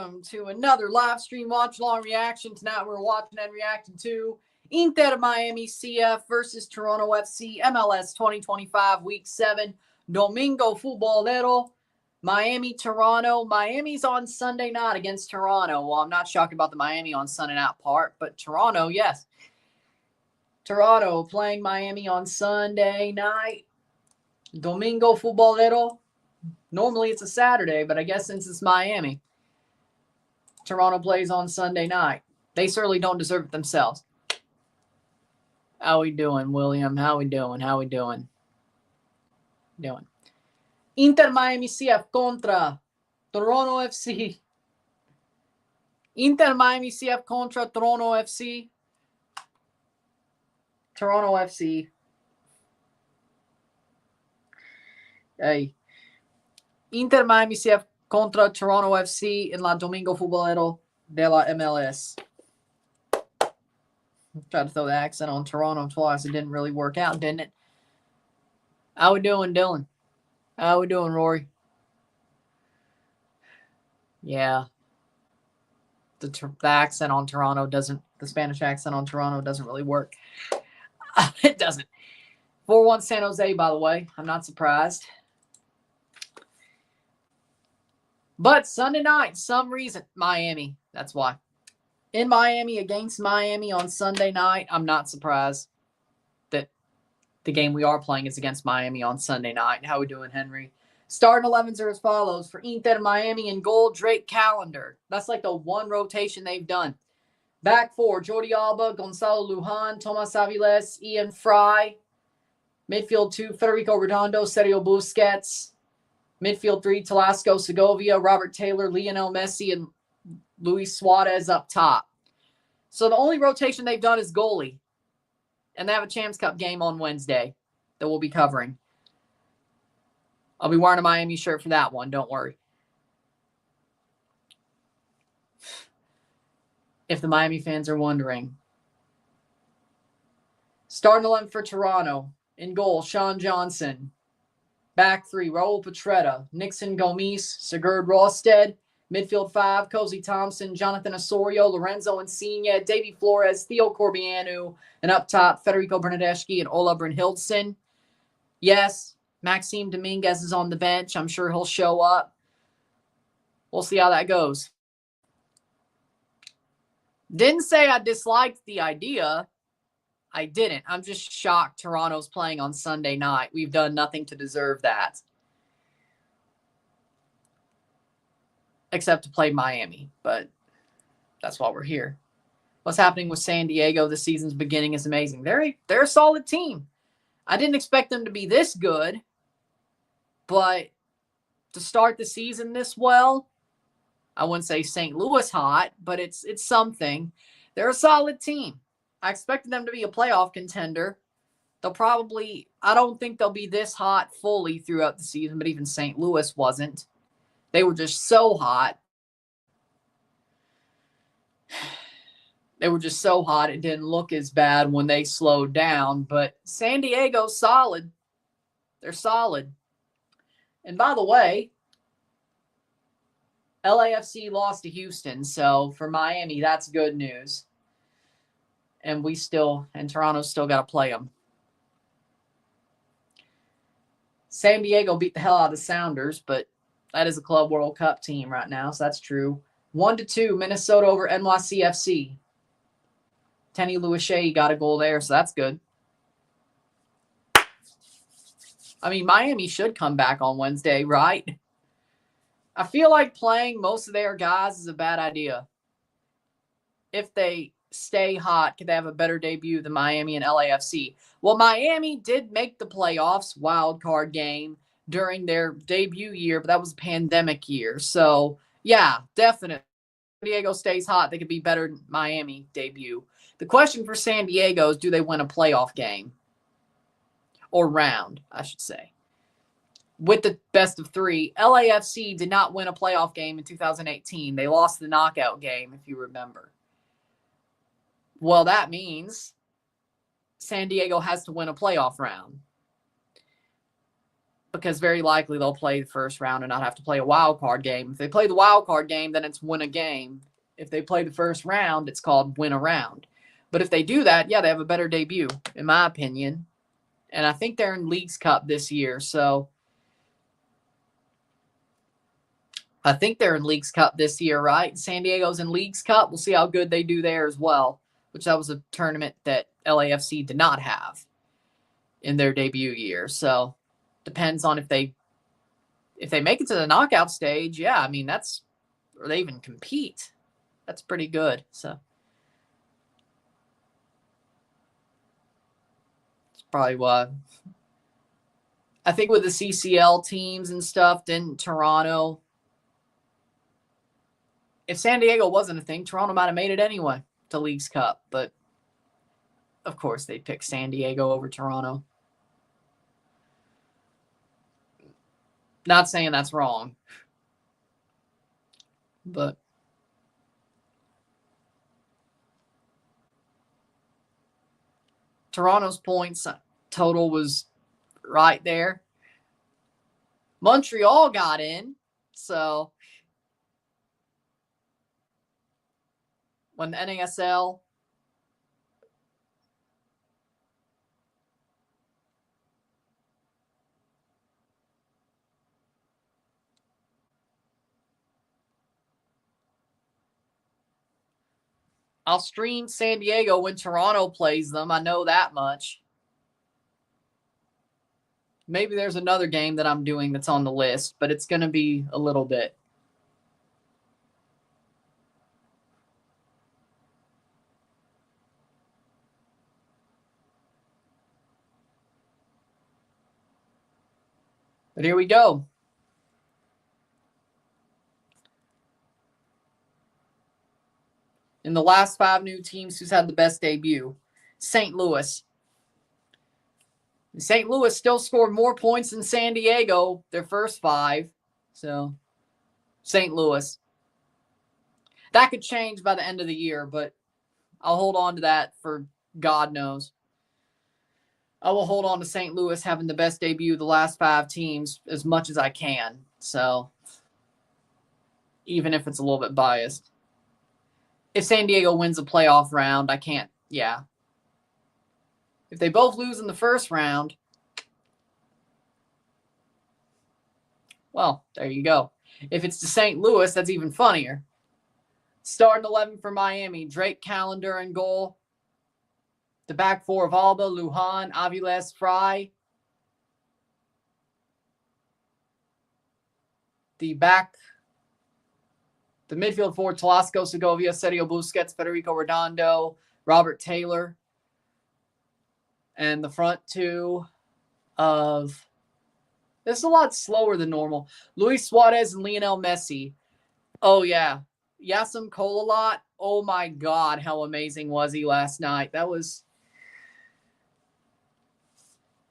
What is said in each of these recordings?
welcome to another live stream watch-along reaction. Tonight we're watching and reacting to Inter Miami CF versus Toronto FC MLS 2025 Week 7 Domingo Futbolero. Miami, Toronto. Miami's on Sunday night against Toronto. Well, I'm not shocked about the Miami on Sunday night part, but Toronto, yes. Toronto playing Miami on Sunday night. Domingo Futbolero. Normally it's a Saturday, but I guess since it's Miami, Toronto plays on Sunday night. They certainly don't deserve it themselves. How we doing, William? How we doing? Inter Miami CF contra Toronto FC. Inter Miami CF contra Toronto FC. Toronto FC. Hey. Inter Miami CF contra Toronto FC in la Domingo Futbolero de la MLS. Tried to throw the accent on Toronto twice. It didn't really work out, didn't it? How we doing, Dylan? How we doing, Rory? Yeah. The accent on Toronto doesn't, the Spanish accent on Toronto doesn't really work. It doesn't. 4-1 San Jose, by the way. I'm not surprised. But Sunday night, some reason, Miami. That's why. In Miami, against Miami on Sunday night, I'm not surprised that the game we are playing is against Miami on Sunday night. How we doing, Henry? Starting 11s are as follows. For Inter Miami in goal, Drake Callender. That's like the one rotation they've done. Back four, Jordi Alba, Gonzalo Lujan, Tomas Aviles, Ian Fry. Midfield two, Federico Redondo, Sergio Busquets. Midfield three, Talasco Segovia, Robert Taylor, Lionel Messi, and Luis Suarez up top. So the only rotation they've done is goalie. And they have a Champs Cup game on Wednesday that we'll be covering. I'll be wearing a Miami shirt for that one. Don't worry. If the Miami fans are wondering. Starting 11 for Toronto. In goal, Sean Johnson. Back three, Raul Petretta, Nixon Gomes, Sigurd Rosted. Midfield five, Cozy Thompson, Jonathan Osorio, Lorenzo Insigne, Davy Flores, Theo Corbianu. And up top, Federico Bernardeschi and Ola Brynhildsen. Yes, Maxime Dominguez is on the bench. I'm sure he'll show up. We'll see how that goes. Didn't say I disliked the idea. I didn't. I'm just shocked Toronto's playing on Sunday night. We've done nothing to deserve that. Except to play Miami. But that's why we're here. What's happening with San Diego this season's beginning is amazing. They're a solid team. I didn't expect them to be this good. But to start the season this well, I wouldn't say St. Louis hot, but it's something. They're a solid team. I expected them to be a playoff contender. They'll probably, I don't think they'll be this hot fully throughout the season, but even St. Louis wasn't. They were just so hot. They were just so hot, it didn't look as bad when they slowed down. But San Diego's solid. They're solid. And by the way, LAFC lost to Houston. So for Miami, that's good news. And Toronto's still got to play them. San Diego beat the hell out of the Sounders, but that is a Club World Cup team right now, so that's true. 1-2, Minnesota over NYCFC. Tenny Louishe got a goal there, so that's good. I mean, Miami should come back on Wednesday, right? I feel like playing most of their guys is a bad idea. If they stay hot, could they have a better debut than Miami and LAFC? Well, Miami did make the playoffs wild card game during their debut year, but that was a pandemic year. So, yeah, definitely. San Diego stays hot, they could be better than Miami debut. The question for San Diego is, do they win a playoff game? Or round, I should say. With the best of three, LAFC did not win a playoff game in 2018. They lost the knockout game, if you remember. Well, that means San Diego has to win a playoff round. because very likely they'll play the first round and not have to play a wild card game. If they play the wild card game, then it's win a game. If they play the first round, it's called win a round. But if they do that, yeah, they have a better debut, in my opinion. And I think they're in Leagues Cup this year, so I think they're in Leagues Cup this year, right? San Diego's in Leagues Cup. We'll see how good they do there as well, which that was a tournament that LAFC did not have in their debut year. So depends on if they make it to the knockout stage. Yeah, I mean, or they even compete. That's pretty good. So it's probably why. I think with the CCL teams and stuff, didn't Toronto, if San Diego wasn't a thing, Toronto might have made it anyway to Leagues Cup. But of course, they picked San Diego over Toronto. Not saying that's wrong, but Toronto's points total was right there. Montreal got in, so when the NASL I'll stream San Diego when Toronto plays them. I know that much. Maybe there's another game that I'm doing that's on the list, but it's going to be a little bit. But here we go. In the last 5 new teams, who's had the best debut? St. Louis. St. Louis still scored more points than San Diego, their first 5. So, St. Louis. That could change by the end of the year, but I'll hold on to that for God knows. I will hold on to St. Louis having the best debut of the last 5 teams as much as I can. So, even if it's a little bit biased. If San Diego wins a playoff round, I can't, yeah. If they both lose in the first round, well, there you go. If it's to St. Louis, that's even funnier. Starting 11 for Miami, Drake Callender in goal. The back 4 of Alba, Lujan, Aviles, Fry. The midfield 4, Talasco, Segovia, Sergio Busquets, Federico Redondo, Robert Taylor. And the front 2 of... This is a lot slower than normal. Luis Suarez and Lionel Messi. Oh, yeah. Yassim Kolalot. Oh, my God. How amazing was he last night? That was...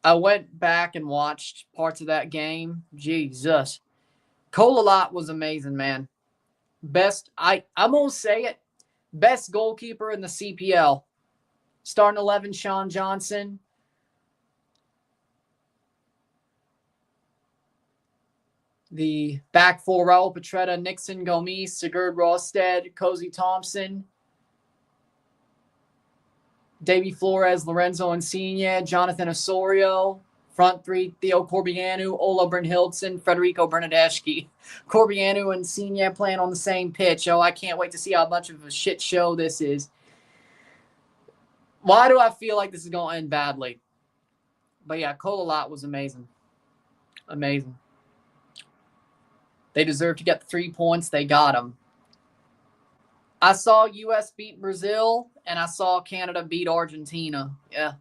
I went back and watched parts of that game. Jesus. Kolalot was amazing, man. I'm going to say it, best goalkeeper in the CPL. Starting 11, Sean Johnson. The back 4, Raul Petretta, Nixon Gomes, Sigurd Rosted, Cozy Thompson, Davy Flores, Lorenzo Insigne, Jonathan Osorio. Front 3, Theo Corbianu, Ola Brynhildsen, Federico Bernadeschi. Corbianu and Insigne playing on the same pitch. Oh, I can't wait to see how much of a shit show this is. Why do I feel like this is going to end badly? But yeah, Kolalot was amazing. Amazing. They deserve to get the 3 points. They got them. I saw U.S. beat Brazil, and I saw Canada beat Argentina. Yeah.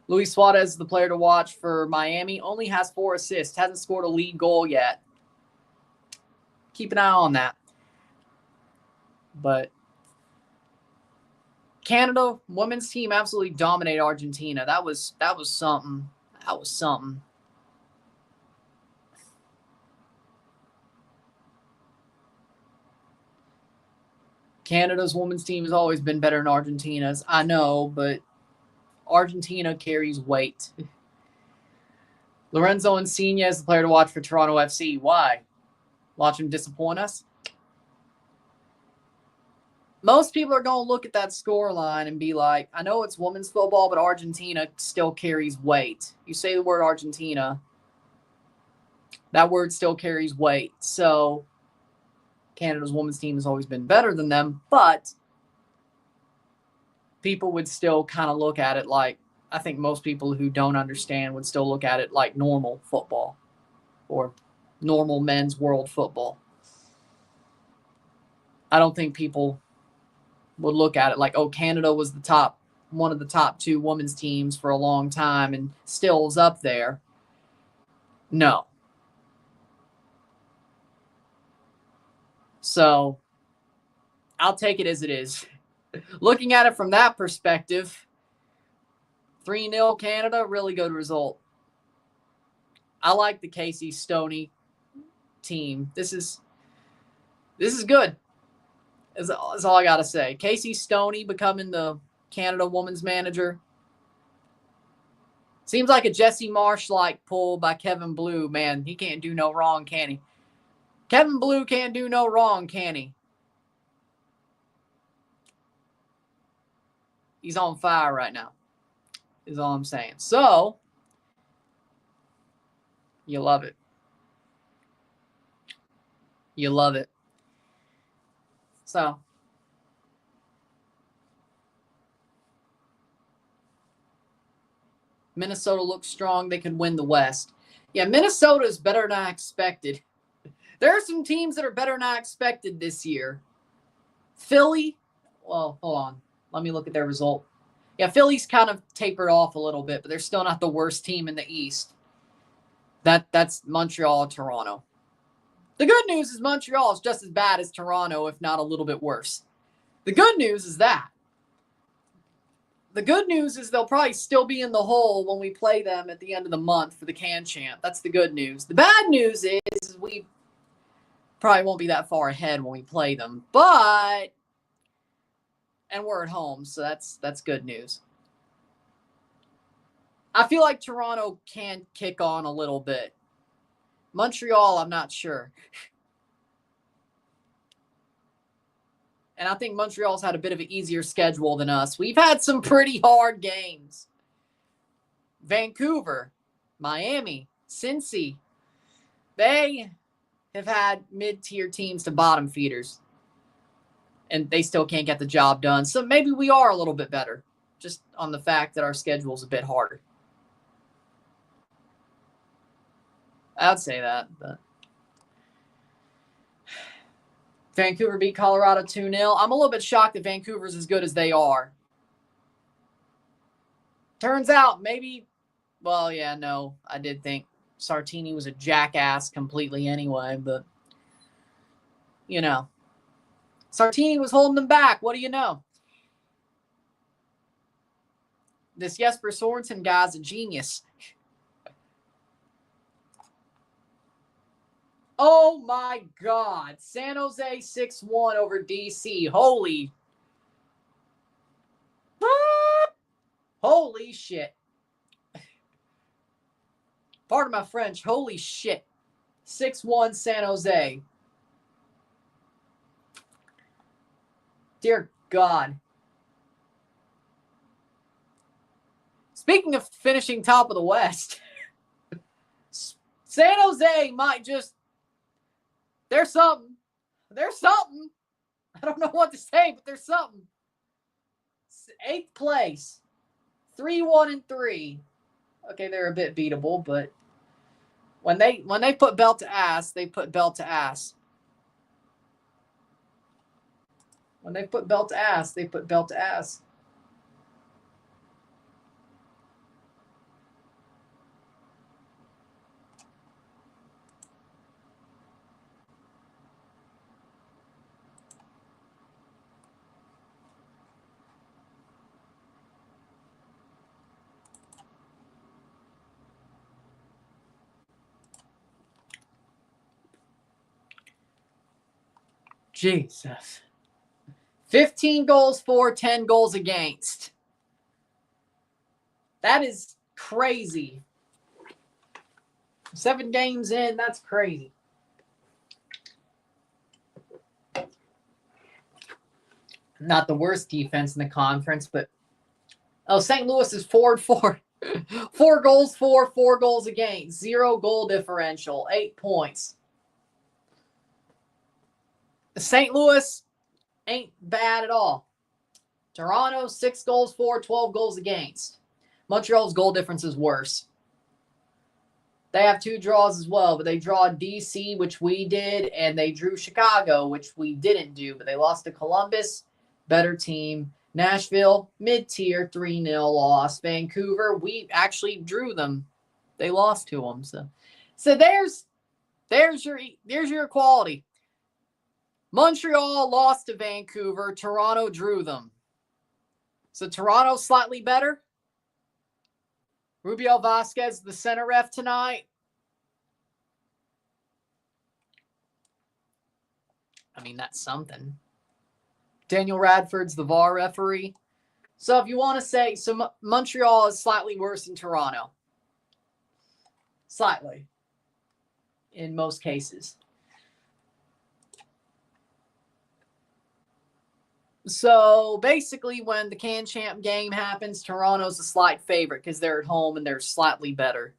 Luis Suarez is the player to watch for Miami. Only has 4 assists. Hasn't scored a league goal yet. Keep an eye on that. But Canada women's team absolutely dominated Argentina. That was something. That was something. Canada's women's team has always been better than Argentina's. I know, but Argentina carries weight. Lorenzo Insigne is the player to watch for Toronto FC. Why? Watch him disappoint us? Most people are going to look at that score line and be like, I know it's women's football, but Argentina still carries weight. You say the word Argentina, that word still carries weight. So Canada's women's team has always been better than them, but people would still kind of look at it like, I think most people who don't understand would still look at it like normal football or normal men's world football. I don't think people would look at it like, oh, Canada was one of the top 2 women's teams for a long time and still is up there. No. So I'll take it as it is. Looking at it from that perspective, 3-0 Canada, really good result. I like the Casey Stoney team. This is good. Is all I got to say. Casey Stoney becoming the Canada women's manager. Seems like a Jesse Marsh-like pull by Kevin Blue. Man, he can't do no wrong, can he? Kevin Blue can't do no wrong, can he? He's on fire right now, is all I'm saying. So, you love it. You love it. So, Minnesota looks strong. They could win the West. Yeah, Minnesota is better than I expected. There are some teams that are better than I expected this year. Philly, well, hold on. Let me look at their result. Yeah, Philly's kind of tapered off a little bit, but they're still not the worst team in the East. That's Montreal, Toronto. The good news is Montreal is just as bad as Toronto, if not a little bit worse. The good news is that. The good news is they'll probably still be in the hole when we play them at the end of the month for the Can Champ. That's the good news. The bad news is we probably won't be that far ahead when we play them. And we're at home, so that's good news. I feel like Toronto can kick on a little bit. Montreal, I'm not sure. And I think Montreal's had a bit of an easier schedule than us. We've had some pretty hard games. Vancouver, Miami, Cincy. They have had mid-tier teams to bottom feeders. And they still can't get the job done. So maybe we are a little bit better. Just on the fact that our schedule's a bit harder. I'd say that, but Vancouver beat Colorado 2-0. I'm a little bit shocked that Vancouver's as good as they are. Turns out maybe, well, yeah, no, I did think Sartini was a jackass completely anyway, but, you know, Sartini was holding them back. What do you know? This Jesper Sorensen guy's a genius. Oh, my God. San Jose 6-1 over DC. Holy shit. Pardon my French. Holy shit. 6-1 San Jose. Dear God. Speaking of finishing top of the West, San Jose might just... There's something. There's something. I don't know what to say, but there's something. 8th place. 3-1-3. Okay, they're a bit beatable, but when they put belt to ass, they put belt to ass. When they put belt to ass, they put belt to ass. Jesus. 15 goals for, 10 goals against. That is crazy. 7 games in, that's crazy. Not the worst defense in the conference, but St. Louis is 4-4. 4 goals for, 4 goals against, 0 goal differential, 8 points. St. Louis ain't bad at all. Toronto, 6 goals for, 12 goals against. Montreal's goal difference is worse. They have 2 draws as well, but they draw DC, which we did, and they drew Chicago, which we didn't do, but they lost to Columbus, better team. Nashville, mid-tier, 3-0 loss. Vancouver, we actually drew them. They lost to them. So there's your equality. Montreal lost to Vancouver. Toronto drew them. So Toronto slightly better. Rubiel Vasquez, the center ref tonight. I mean, that's something. Daniel Radford's the VAR referee. So if you want to say, so Montreal is slightly worse than Toronto. Slightly. In most cases. So basically when the Can Champ game happens, Toronto's a slight favorite because they're at home and they're slightly better.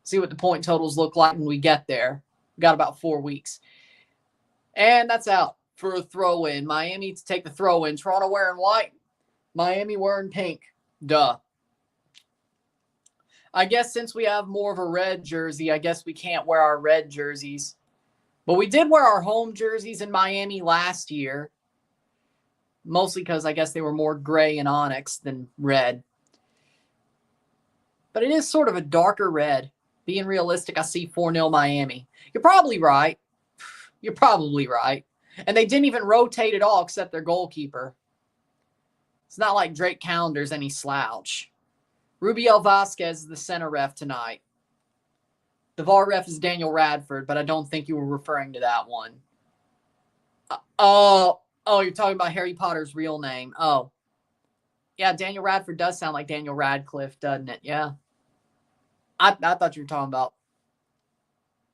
See what the point totals look like when we get there. We've got about 4 weeks. And that's out for a throw-in. Miami to take the throw-in. Toronto wearing white. Miami wearing pink. Duh. I guess since we have more of a red jersey, I guess we can't wear our red jerseys. But we did wear our home jerseys in Miami last year. Mostly because I guess they were more gray and onyx than red. But it is sort of a darker red. Being realistic, I see 4-0 Miami. You're probably right. You're probably right. And they didn't even rotate at all except their goalkeeper. It's not like Drake Calendar's any slouch. Rubiel Vasquez is the center ref tonight. The VAR ref is Daniel Radford, but I don't think you were referring to that one. Oh, you're talking about Harry Potter's real name. Oh. Yeah, Daniel Radford does sound like Daniel Radcliffe, doesn't it? Yeah. I thought you were talking about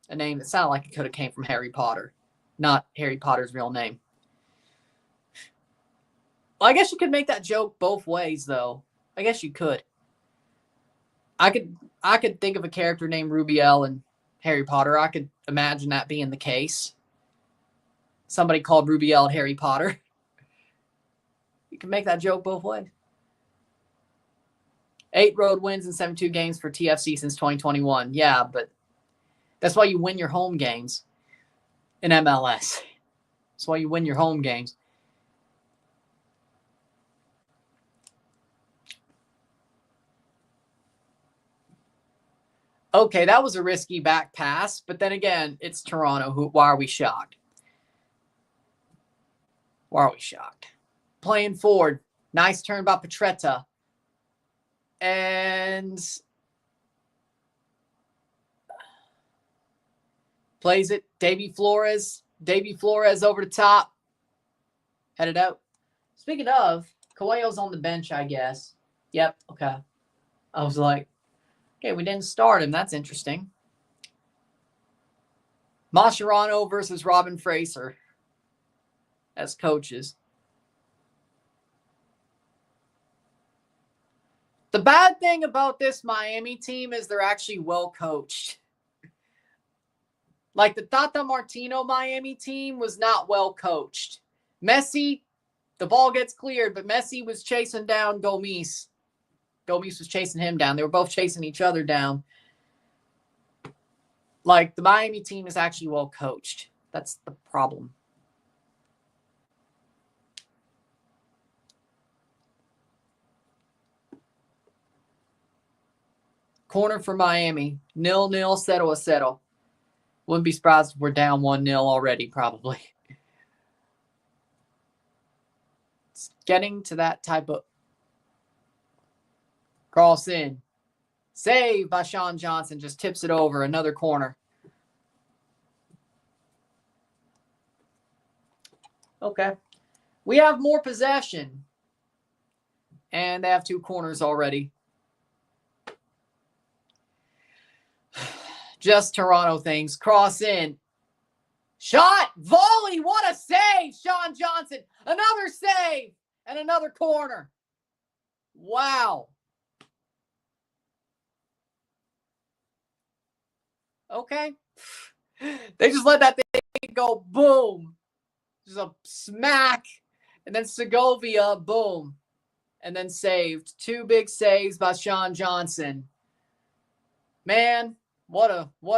a name that sounded like it could have came from Harry Potter. Not Harry Potter's real name. Well, I guess you could make that joke both ways, though. I guess you could. I could think of a character named Rubiel in Harry Potter. I could imagine that being the case. Somebody called Rubiel Harry Potter. You can make that joke both ways. 8 road wins and 72 games for TFC since 2021. Yeah, but that's why you win your home games in MLS. That's why you win your home games. Okay, that was a risky back pass, but then again, it's Toronto. Why are we shocked? Why are we shocked? Playing forward. Nice turn by Petretta. And plays it. Davy Flores over the top. Headed out. Speaking of, Coelho's on the bench, I guess. Yep, okay. I was like, okay, we didn't start him. That's interesting. Mascherano versus Robin Fraser as coaches. The bad thing about this Miami team is they're actually well coached. Like the Tata Martino Miami team was not well coached. Messi, the ball gets cleared, but Messi was chasing down Gomes. Gomes was chasing him down. They were both chasing each other down. Like the Miami team is actually well coached. That's the problem. Corner for Miami. 0-0, 0-0. Wouldn't be surprised if we're down 1-0 already, probably. It's getting to that type of cross in. Save by Sean Johnson. Just tips it over. Another corner. Okay. We have more possession. And they have 2 corners already. Just Toronto things. Cross in. Shot. Volley. What a save. Sean Johnson. Another save. And another corner. Wow. Okay. They just let that thing go. Boom. Just a smack. And then Segovia. Boom. And then saved. 2 big saves by Sean Johnson. Man, what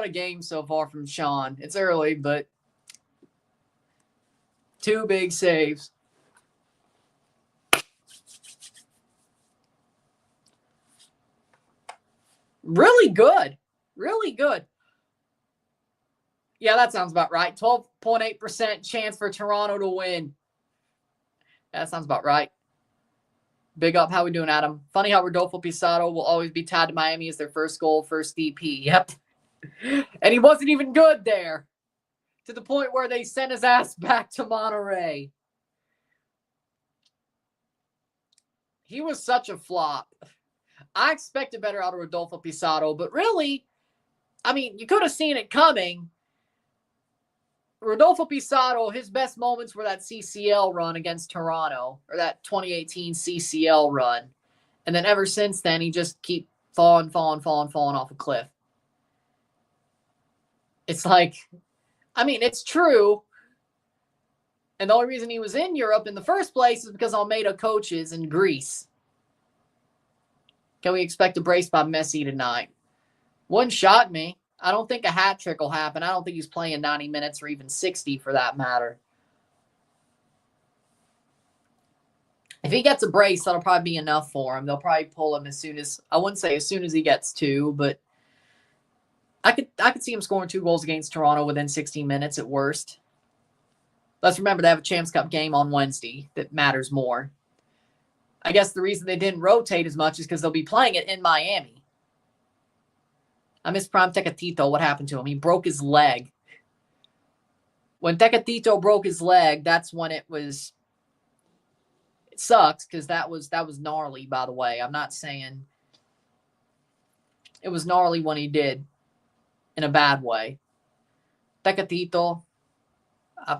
a game so far from Sean. It's early, but 2 big saves. Really good. Really good. Yeah, that sounds about right. 12.8% chance for Toronto to win. Yeah, that sounds about right. Big up. How we doing, Adam? Funny how Rodolfo Pizarro will always be tied to Miami as their first goal, first DP. Yep. And he wasn't even good there. To the point where they sent his ass back to Monterrey. He was such a flop. I expected better out of Rodolfo Pizarro, but really, I mean, you could have seen it coming. Rodolfo Pizarro, his best moments were that CCL run against Toronto, or that 2018 CCL run. And then ever since then, he just keep falling off a cliff. It's like, I mean, it's true. And the only reason he was in Europe in the first place is because Almeida coaches in Greece. Can we expect a brace by Messi tonight? Wouldn't shock me. I don't think a hat trick will happen. I don't think he's playing 90 minutes or even 60 for that matter. If he gets a brace, that'll probably be enough for him. They'll probably pull him as soon as, I wouldn't say as soon as he gets 2, but I could see him scoring 2 goals against Toronto within 16 minutes at worst. Let's remember they have a Champs Cup game on Wednesday that matters more. I guess the reason they didn't rotate as much is because they'll be playing it in Miami. I miss Prime Tecatito. What happened to him? He broke his leg. When Tecatito broke his leg, that's when it sucks because that was gnarly, by the way. I'm not saying it was gnarly when he did in a bad way. Tecatito,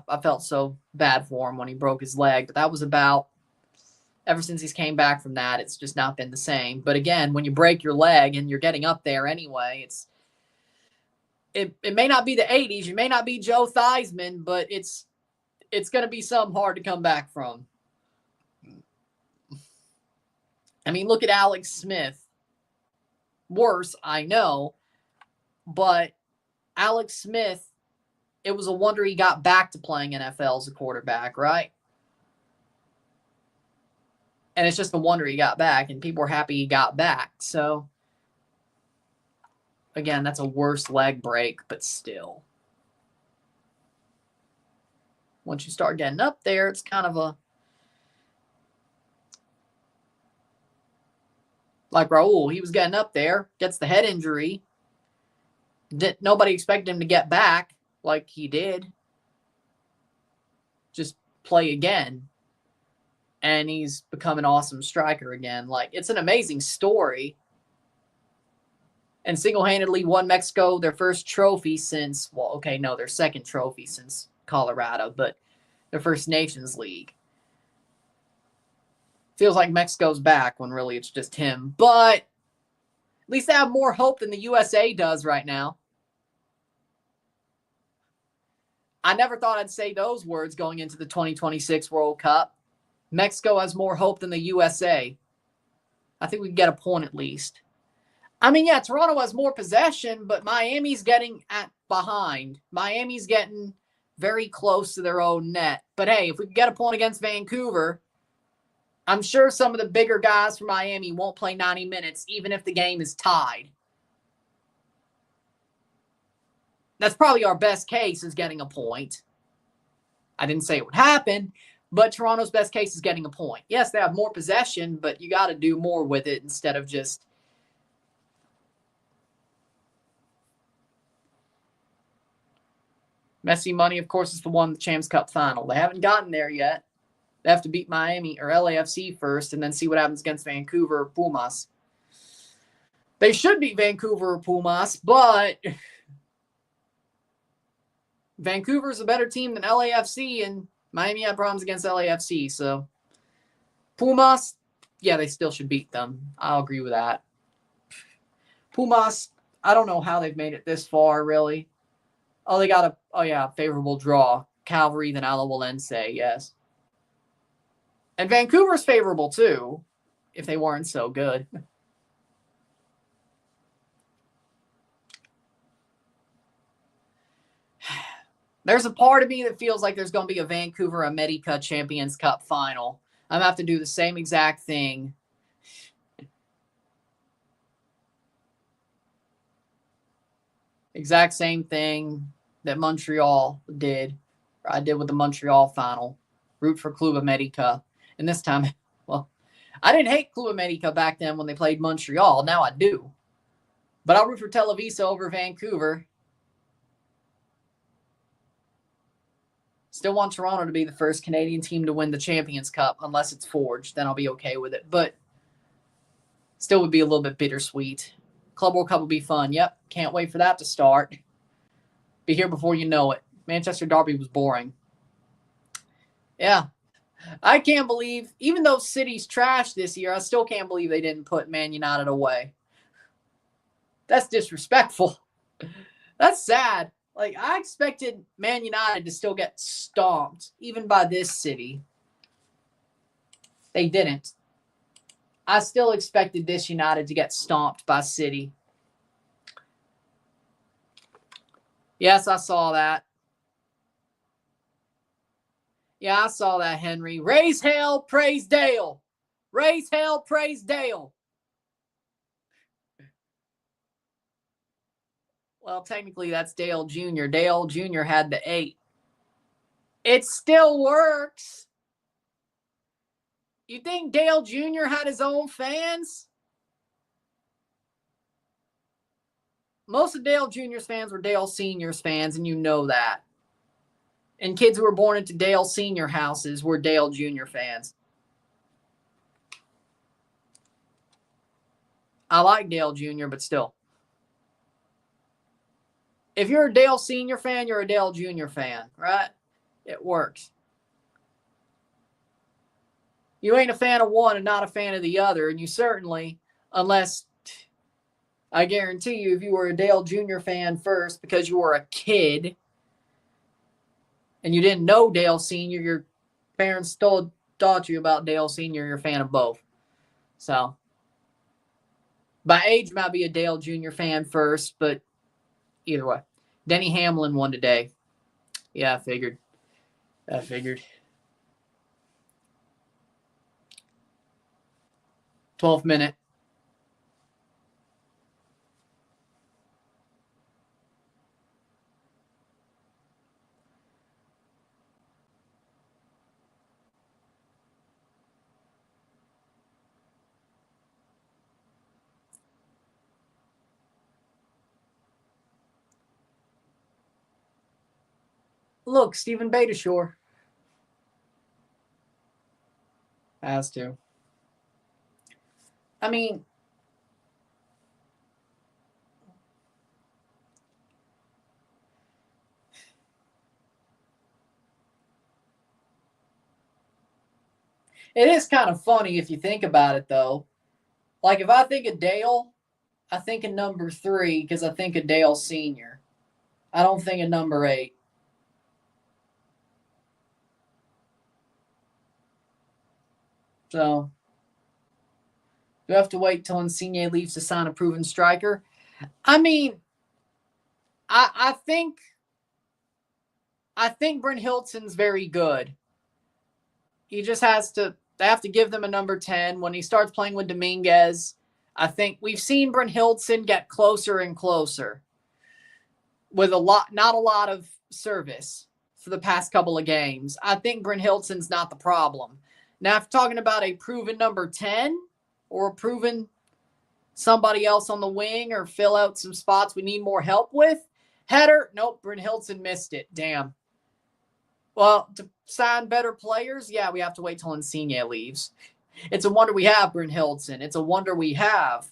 I felt so bad for him when he broke his leg, but that was about, ever since he's came back from that, it's just not been the same. But again, when you break your leg and you're getting up there anyway, it may not be the 80s, you may not be Joe Theismann, but it's going to be something hard to come back from. I mean, look at Alex Smith. Worse, I know, but Alex Smith, it was a wonder he got back to playing NFL as a quarterback, right? And it's just a wonder he got back, and people were happy he got back. So, again, that's a worse leg break, but still. Once you start getting up there, it's kind of a... Like Raul, he was getting up there, gets the head injury. Nobody expected him to get back like he did. Just play again. And he's become an awesome striker again. Like, it's an amazing story. And single-handedly won Mexico their first trophy since, well, okay, no, their second trophy since Colorado, but their first Nations League. Feels like Mexico's back when really it's just him. But at least they have more hope than the USA does right now. I never thought I'd say those words going into the 2026 World Cup. Mexico has more hope than the USA. I think we can get a point at least. I mean, yeah, Toronto has more possession, but Miami's getting behind. Miami's getting very close to their own net. But hey, if we can get a point against Vancouver, I'm sure some of the bigger guys from Miami won't play 90 minutes, even if the game is tied. That's probably our best case, is getting a point. I didn't say it would happen, but Toronto's best case is getting a point. Yes, they have more possession, but you got to do more with it instead of just... Messi money, of course, is the one, the Champs Cup final. They haven't gotten there yet. They have to beat Miami or LAFC first and then see what happens against Vancouver or Pumas. They should beat Vancouver or Pumas, but Vancouver's a better team than LAFC, and Miami had problems against LAFC. So Pumas, yeah, they still should beat them. I'll agree with that. Pumas, I don't know how they've made it this far, really. Oh, they got a favorable draw. Calvary, then Alajuelense, yes. And Vancouver's favorable, too, if they weren't so good. There's a part of me that feels like there's going to be a Vancouver America Champions Cup final. I'm going to have to do the same exact thing. Exact same thing that Montreal did. Or I did with the Montreal final. Root for Club America. And this time, well, I didn't hate Club America back then when they played Montreal. Now I do. But I'll root for Televisa over Vancouver. Still want Toronto to be the first Canadian team to win the Champions Cup, unless it's forged. Then I'll be okay with it. But still would be a little bit bittersweet. Club World Cup will be fun. Yep, can't wait for that to start. Be here before you know it. Manchester Derby was boring. Yeah. I can't believe, even though City's trash this year, I still can't believe they didn't put Man United away. That's disrespectful. That's sad. Like, I expected Man United to still get stomped, even by this City. They didn't. I still expected this United to get stomped by City. Yes, I saw that. Yeah, I saw that, Henry. Raise hell, praise Dale. Raise hell, praise Dale. Well, technically, that's Dale Jr. Dale Jr. had the 8. It still works. You think Dale Jr. had his own fans? Most of Dale Jr.'s fans were Dale Sr.'s fans, and you know that. And kids who were born into Dale Sr. houses were Dale Jr. fans. I like Dale Jr., but still. If you're a Dale Sr. fan, you're a Dale Jr. fan, right? It works. You ain't a fan of one and not a fan of the other, and you certainly, unless, I guarantee you, if you were a Dale Jr. fan first because you were a kid and you didn't know Dale Sr., your parents taught you about Dale Sr., you're a fan of both. So, by age, might be a Dale Jr. fan first, but either way. Denny Hamlin won today. Yeah, I figured. 12th minute. Look, Stephen Beitashour. Has to. I mean, it is kind of funny if you think about it, though. Like, if I think of Dale, I think of number 3 because I think of Dale Sr. I don't think of number 8. So, do I have to wait till Insigne leaves to sign a proven striker? I mean, I think Brent Hilton's very good. He just they have to give them a number 10. When he starts playing with Dominguez, I think we've seen Brent Hilton get closer and closer with not a lot of service for the past couple of games. I think Brent Hilton's not the problem. Now, if you're talking about a proven number 10 or a proven somebody else on the wing or fill out some spots we need more help with, header, nope, Brent Hilton missed it. Damn. Well, to sign better players, yeah, we have to wait till Insigne leaves. It's a wonder we have Brent Hilton. It's a wonder we have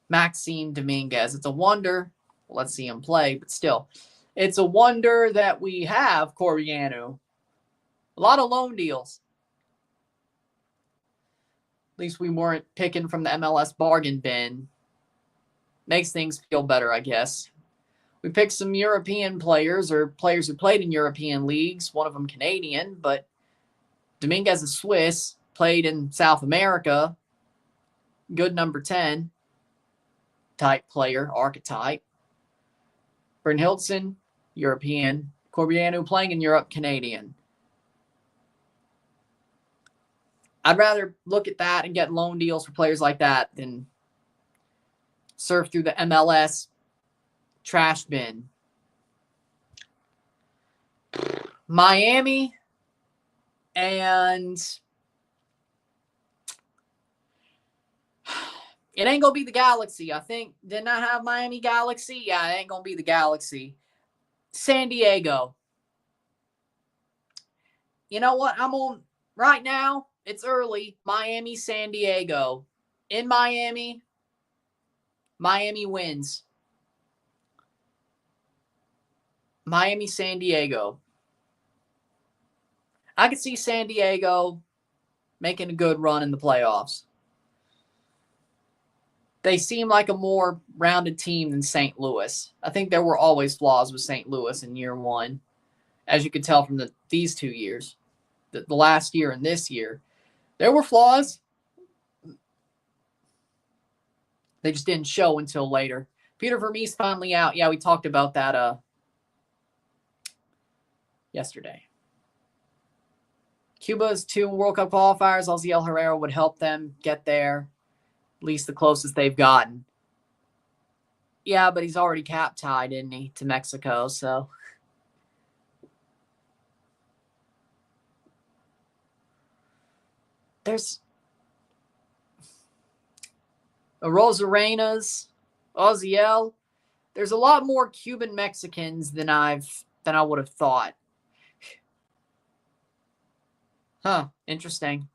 Maxime Dominguez. It's a wonder. Let's see him play, but still. It's a wonder that we have Corbianu. A lot of loan deals. At least we weren't picking from the MLS bargain bin. Makes things feel better, I guess. We picked some European players or players who played in European leagues. One of them Canadian, but Dominguez is Swiss, played in South America. Good number 10 type player, archetype. Brynhildsen, European. Corbianu playing in Europe, Canadian. I'd rather look at that and get loan deals for players like that than surf through the MLS trash bin. Miami and it ain't going to be the Galaxy. I think, didn't I have Miami Galaxy? Yeah, it ain't going to be the Galaxy. San Diego. You know what? I'm on right now. It's early. Miami, San Diego. In Miami, Miami wins. Miami, San Diego. I could see San Diego making a good run in the playoffs. They seem like a more rounded team than St. Louis. I think there were always flaws with St. Louis in year one, as you could tell from these 2 years, the last year and this year. There were flaws. They just didn't show until later. Peter Vermees finally out. Yeah, we talked about that yesterday. Cuba's 2 World Cup qualifiers. Osiel Herrera would help them get there. At least the closest they've gotten. Yeah, but he's already cap tied, isn't he, to Mexico, so. There's Rosarenas, Osiel. There's a lot more Cuban Mexicans than I would have thought. Huh, interesting.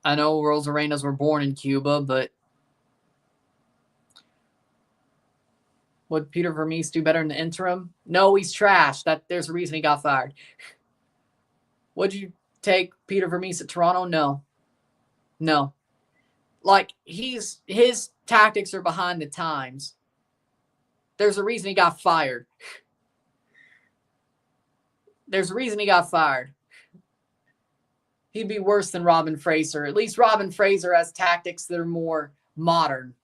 I know Rosarenas were born in Cuba, but would Peter Vermees do better in the interim? No, he's trash. There's a reason he got fired. Would you take Peter Vermees at Toronto? No. Like, his tactics are behind the times. There's a reason he got fired. There's a reason he got fired. He'd be worse than Robin Fraser. At least Robin Fraser has tactics that are more modern.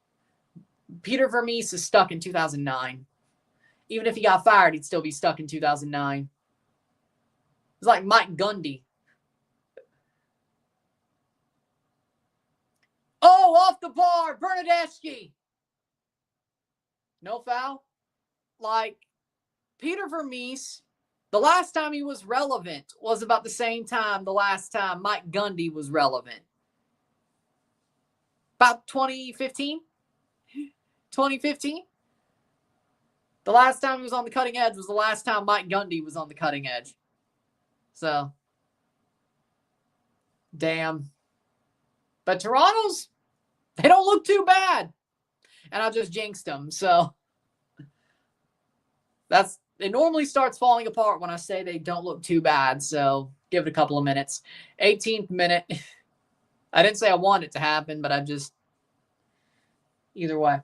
Peter Vermees is stuck in 2009. Even if he got fired, he'd still be stuck in 2009. It's like Mike Gundy. Oh, off the bar, Bernadeschi. No foul? Like, Peter Vermees, the last time he was relevant was about the same time the last time Mike Gundy was relevant. About 2015? 2015? The last time he was on the cutting edge was the last time Mike Gundy was on the cutting edge. So, damn. But Toronto's, they don't look too bad. And I just jinxed them. So, it normally starts falling apart when I say they don't look too bad. So, give it a couple of minutes. 18th minute. I didn't say I wanted it to happen, but either way.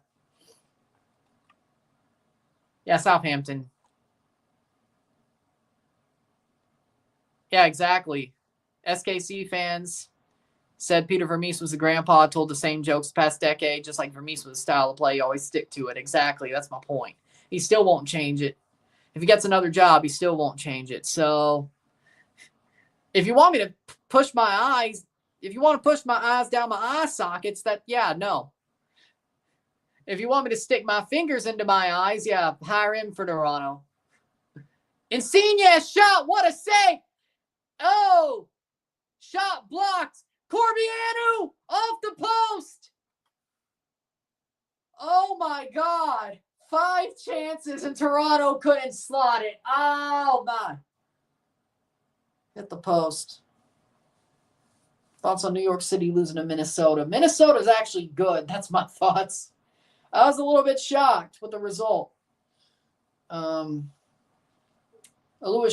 Yeah, Southampton. Yeah, exactly. SKC fans said Peter Vermees was the grandpa, told the same jokes past decade, just like Vermees was a style of play. You always stick to it. Exactly. That's my point. He still won't change it. If he gets another job, he still won't change it. So if you want me to push my eyes, if you want to push my eyes down my eye sockets, no. If you want me to stick my fingers into my eyes, yeah, hire him for Toronto. Insigne shot. What a save. Oh, shot blocked. Corbianu off the post. Oh, my God. 5 chances and Toronto couldn't slot it. Oh, my. Hit the post. Thoughts on New York City losing to Minnesota. Minnesota's actually good. That's my thoughts. I was a little bit shocked with the result. Louis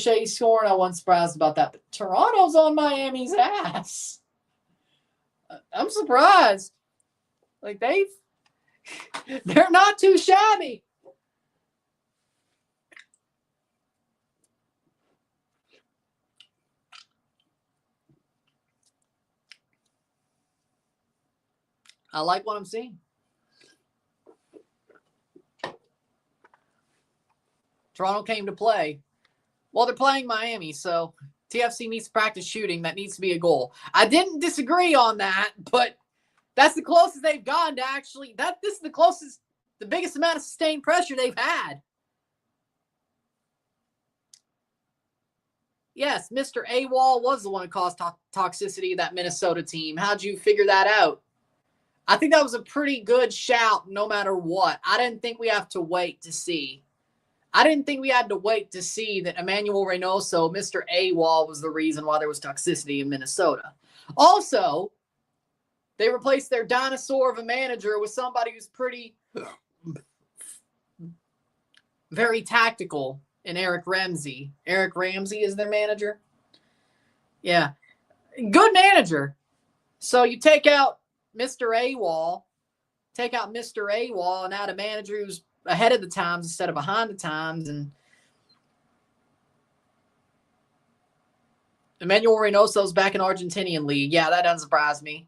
Shea scoring, I wasn't surprised about that. But Toronto's on Miami's ass. I'm surprised. Like, they're not too shabby. I like what I'm seeing. Toronto came to play. Well, they're playing Miami, so TFC needs to practice shooting. That needs to be a goal. I didn't disagree on that, but that's the closest they've gotten to actually. This is the closest, the biggest amount of sustained pressure they've had. Yes, Mr. AWOL was the one who caused toxicity of that Minnesota team. How'd you figure that out? I think that was a pretty good shout no matter what. I didn't think we have to wait to see. I didn't think we had to wait to see that Emmanuel Reynoso, Mr. AWOL, was the reason why there was toxicity in Minnesota. Also, they replaced their dinosaur of a manager with somebody who's very tactical in Eric Ramsey. Eric Ramsey is their manager. Yeah. Good manager. So you take out Mr. AWOL, and add a manager who's ahead of the times instead of behind the times. And Emmanuel Reynoso's back in Argentinian league. Yeah, that doesn't surprise me.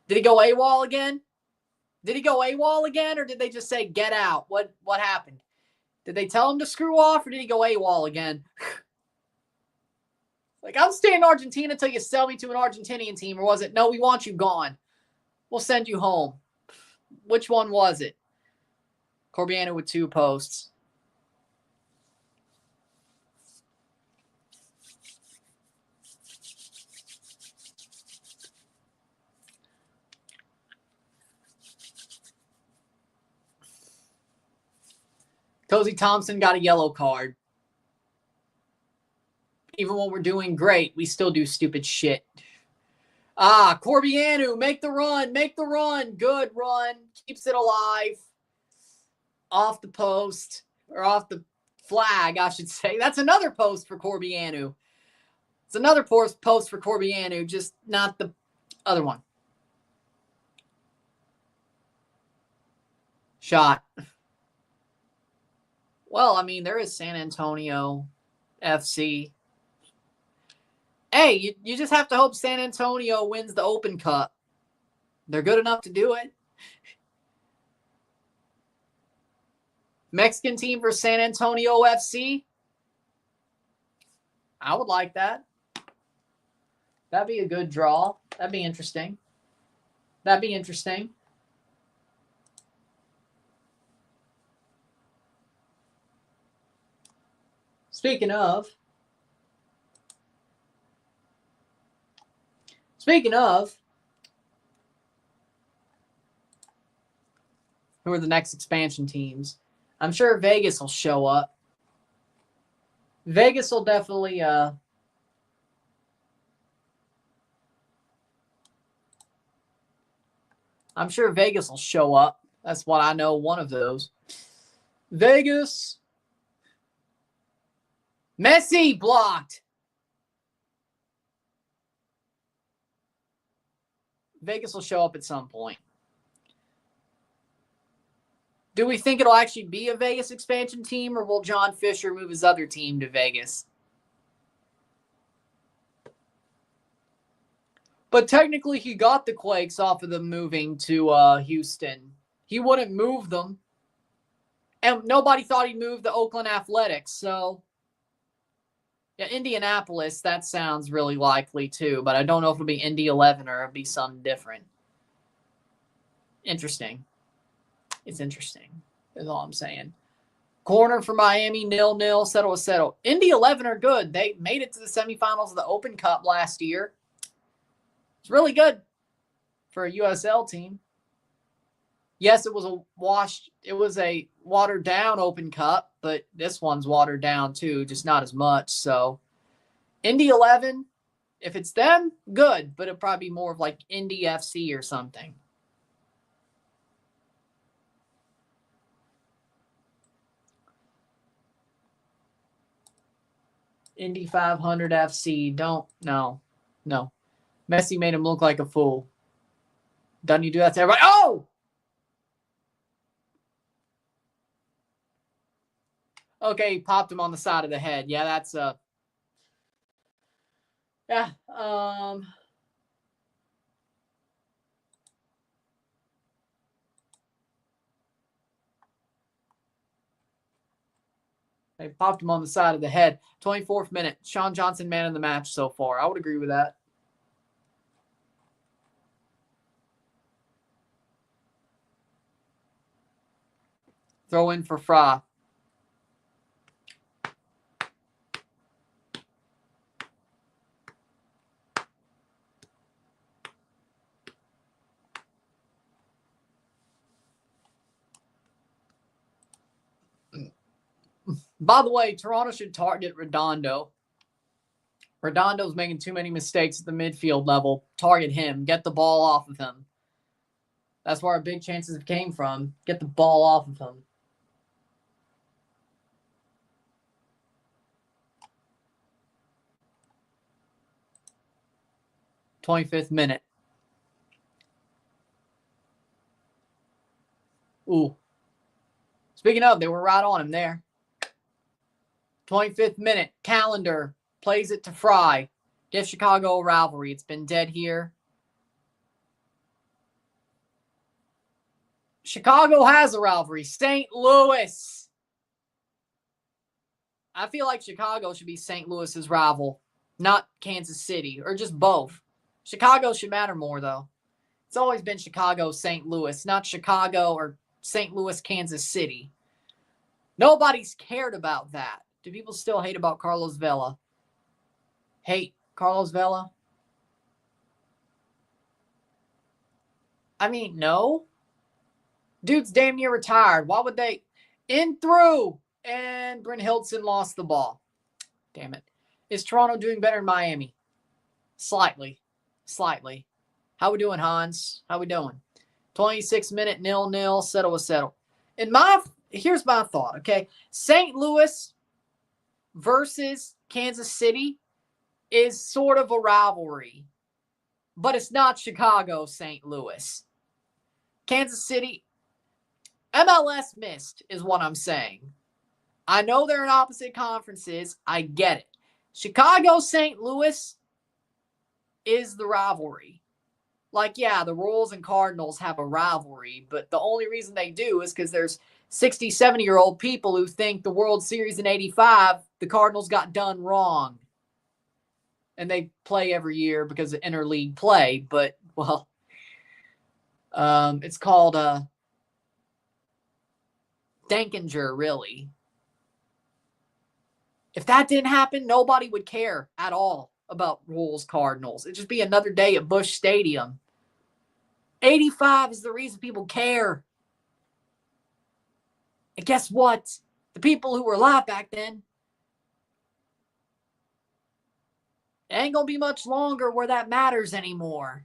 Did he go AWOL again? Or did they just say get out? What happened? Did they tell him to screw off, or did he go AWOL again? Like, I'm staying in Argentina until you sell me to an Argentinian team, or was it, no, we want you gone. We'll send you home. Which one was it? Corbiano with 2 posts. Cozy Thompson got a yellow card. Even when we're doing great, we still do stupid shit. Corbiano, make the run. Good run. Keeps it alive. Off the post, or off the flag, I should say. That's another post for Corbiano. It's another post for Corbiano, just not the other one. Shot. Well, I mean, there is San Antonio FC. Hey, you just have to hope San Antonio wins the Open Cup. They're good enough to do it. Mexican team for San Antonio FC. I would like that. That'd be a good draw. That'd be interesting. Speaking of, who are the next expansion teams? I'm sure Vegas will show up. Vegas will definitely I'm sure Vegas will show up. That's what I know, one of those. Vegas. Messi blocked. Vegas will show up at some point. Do we think it'll actually be a Vegas expansion team, or will John Fisher move his other team to Vegas? But technically, he got the Quakes off of them moving to Houston. He wouldn't move them. And nobody thought he'd move the Oakland Athletics. So, yeah, Indianapolis, that sounds really likely too. But I don't know if it'll be Indy 11 or it'll be something different. Interesting. It's interesting, is all I'm saying. Corner for Miami, 0-0, settle. Indy 11 are good. They made it to the semifinals of the Open Cup last year. It's really good for a USL team. Yes, it was a watered down Open Cup, but this one's watered down too, just not as much. So Indy 11, if it's them, good, but it'll probably be more of like Indy FC or something. Indy 500 FC. Don't. No. Messi made him look like a fool. Doesn't he do that to everybody? Oh! Okay, he popped him on the side of the head. Yeah, that's yeah. They popped him on the side of the head. 24th minute. Sean Johnson, man of the match so far. I would agree with that. Throw in for Fry. By the way, Toronto should target Redondo. Redondo's making too many mistakes at the midfield level. Target him. Get the ball off of him. That's where our big chances came from. Get the ball off of him. "25th minute. Ooh. Speaking of, they were right on him there. 25th minute. Calendar plays it to Fry. Give Chicago a rivalry. It's been dead here. Chicago has a rivalry. St. Louis. I feel like Chicago should be St. Louis's rival, not Kansas City, or just both. Chicago should matter more, though. It's always been Chicago, St. Louis, not Chicago or St. Louis, Kansas City. Nobody's cared about that. Do people still hate about Carlos Vela? Hate Carlos Vela? I mean, no. Dude's damn near retired. Why would they? In through. And Brent Hilton lost the ball. Damn it. Is Toronto doing better in Miami? Slightly. How we doing, Hans? How we doing? 26 minute 0-0. Settle was settled. Here's my thought, okay? St. Louis versus Kansas City is sort of a rivalry, but it's not Chicago, St. Louis. Kansas City, MLS missed is what I'm saying. I know they're in opposite conferences. I get it. Chicago, St. Louis is the rivalry. Like, yeah, the Royals and Cardinals have a rivalry, but the only reason they do is because there's 60, 70-year-old people who think the World Series in 85, the Cardinals got done wrong. And they play every year because of interleague play, but, well, it's called Dankinger, really. If that didn't happen, nobody would care at all about Royals Cardinals. It'd just be another day at Busch Stadium. 85 is the reason people care. And guess what? The people who were alive back then, it ain't going to be much longer where that matters anymore.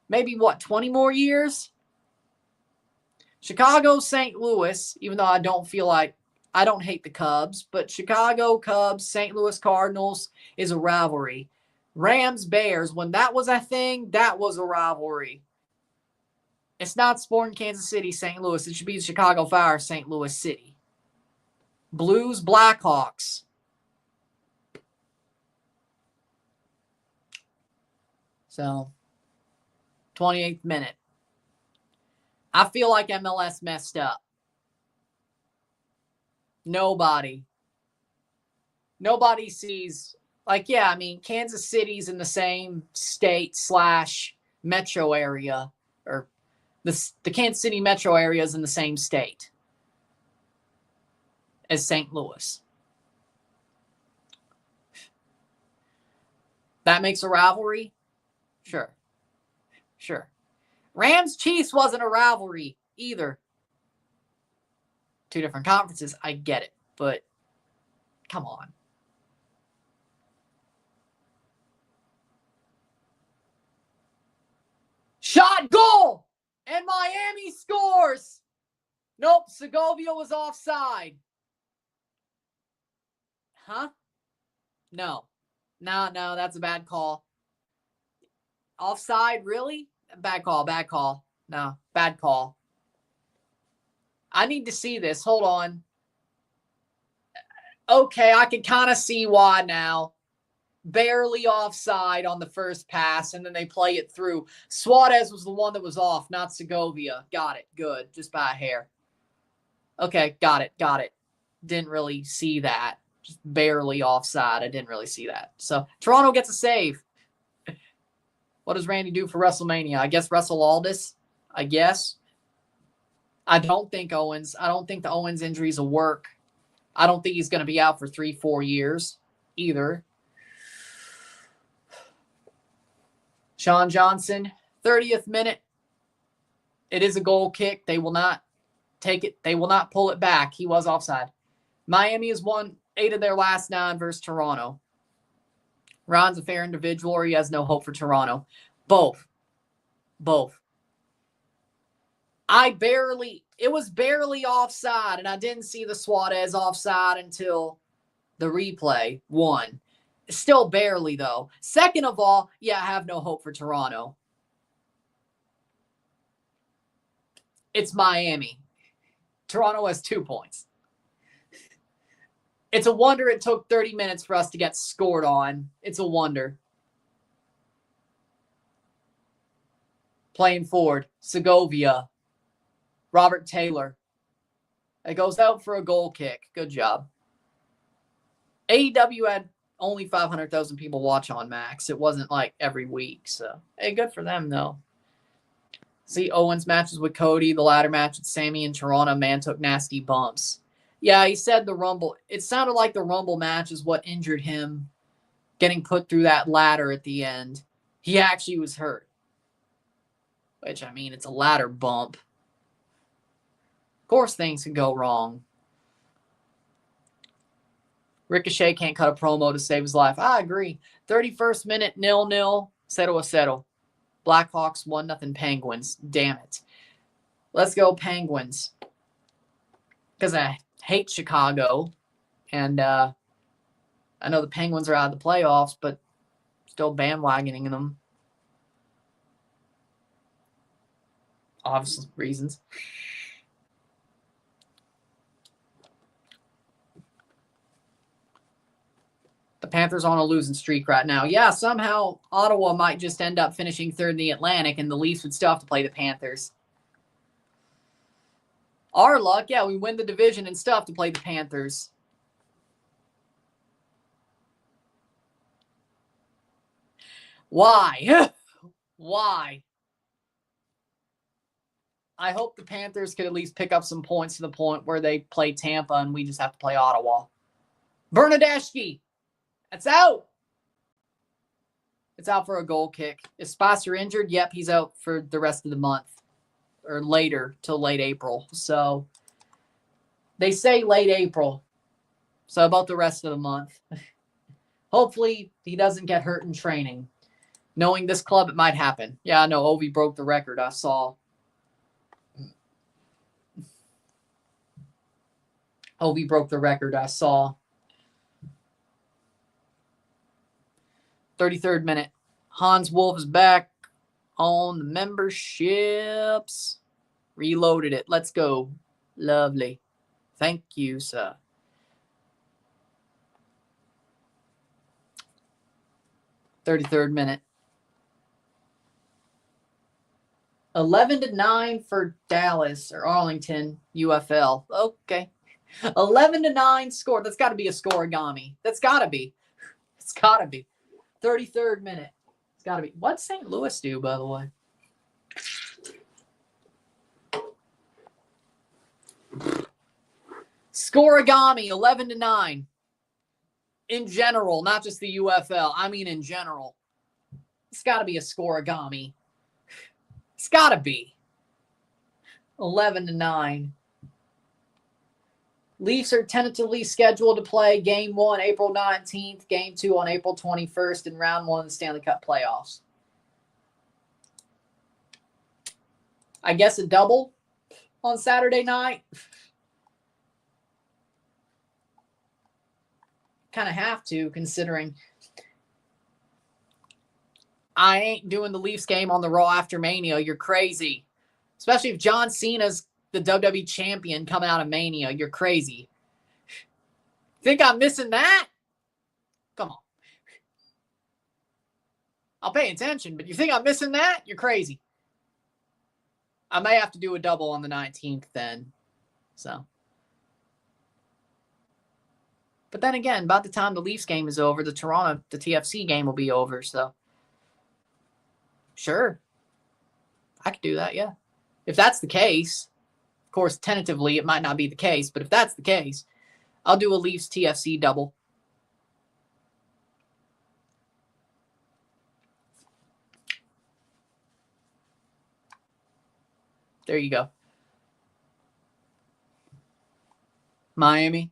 Maybe, 20 more years? Chicago, St. Louis, even though I don't hate the Cubs, but Chicago Cubs, St. Louis Cardinals is a rivalry. Rams, Bears, when that was a thing, that was a rivalry. It's not Sporting Kansas City, St. Louis. It should be Chicago Fire, St. Louis City. Blues, Blackhawks. So, 28th minute. I feel like MLS messed up. Nobody sees, Kansas City's in the same state / metro area, or the Kansas City metro area is in the same state as St. Louis. That makes a rivalry? Sure. Rams-Chiefs wasn't a rivalry either. Two different conferences, I get it, but come on. Shot, goal! And Miami scores! Nope, Segovia was offside. Huh? No. No, that's a bad call. Offside, really? Bad call, bad call. No, bad call. I need to see this. Hold on. Okay, I can kind of see why now. Barely offside on the first pass, and then they play it through. Suarez was the one that was off, not Segovia. Got it. Good. Just by a hair. Okay, got it. Didn't really see that. Just barely offside. I didn't really see that. So Toronto gets a save. What does Randy do for WrestleMania? I guess Wrestle Aldis. I guess. I don't think Owens. I don't think the Owens injuries will work. I don't think he's going to be out for 3-4 years either. Sean Johnson, 30th minute. It is a goal kick. They will not take it. They will not pull it back. He was offside. Miami has won 8 of their last 9 versus Toronto. Ron's a fair individual, or he has no hope for Toronto. Both. It was barely offside, and I didn't see the Suarez offside until the replay. 1. Still barely, though. Second of all, I have no hope for Toronto. It's Miami. Toronto has 2 points. It's a wonder it took 30 minutes for us to get scored on. It's a wonder. Playing forward, Segovia, Robert Taylor. It goes out for a goal kick. Good job. AEW had only 500,000 people watch on Max. It wasn't like every week. So, hey, good for them, though. See Owens matches with Cody. The ladder match with Sammy and Toronto. Man took nasty bumps. Yeah, he said the Rumble. It sounded like the Rumble match is what injured him getting put through that ladder at the end. He actually was hurt. Which, I mean, it's a ladder bump. Of course things can go wrong. Ricochet can't cut a promo to save his life. I agree. 31st minute, 0-0. Settle. Blackhawks 1-0 Penguins. Damn it. Let's go Penguins. Because I hate Chicago. And I know the Penguins are out of the playoffs, but still bandwagoning them. Obvious reasons. The Panthers on a losing streak right now. Yeah, somehow Ottawa might just end up finishing 3rd in the Atlantic, and the Leafs would still have to play the Panthers. Our luck, we win the division and still have to play the Panthers. Why? Why? I hope the Panthers could at least pick up some points to the point where they play Tampa and we just have to play Ottawa. Bernadeschi. That's out. It's out for a goal kick. Is Spicer injured? Yep, he's out for the rest of the month. Or later, till late April. So, they say late April. So, about the rest of the month. Hopefully, he doesn't get hurt in training. Knowing this club, it might happen. Yeah, I know. Ovi broke the record. I saw. Ovi broke the record. I saw. 33rd minute. Hans Wolff is back on the memberships. Reloaded it. Let's go. Lovely. Thank you, sir. Third minute. 11-9 for Dallas or Arlington UFL. Okay. 11-9 score. That's got to be a scoregami. That's got to be. It's got to be. 33rd minute. It's got to be. What's St. Louis do, by the way? Scoregami, 11-9. In general, not just the UFL. I mean in general. It's got to be a scoregami. It's got to be. 11-9. Leafs are tentatively scheduled to play Game 1 April 19th, Game 2 on April 21st, and Round 1 of the Stanley Cup playoffs. I guess a double on Saturday night. kind of have to, considering I ain't doing the Leafs game on the Raw after Mania. You're crazy. Especially if John Cena's the WWE champion coming out of Mania. You're crazy. Think I'm missing that? Come on. I'll pay attention, but you think I'm missing that? You're crazy. I may have to do a double on the 19th then. So. But then again, by the time the Leafs game is over, the TFC game will be over, so. Sure. I could do that, yeah. If that's the case, of course, tentatively, it might not be the case, but if that's the case, I'll do a Leafs TFC double. There you go. Miami.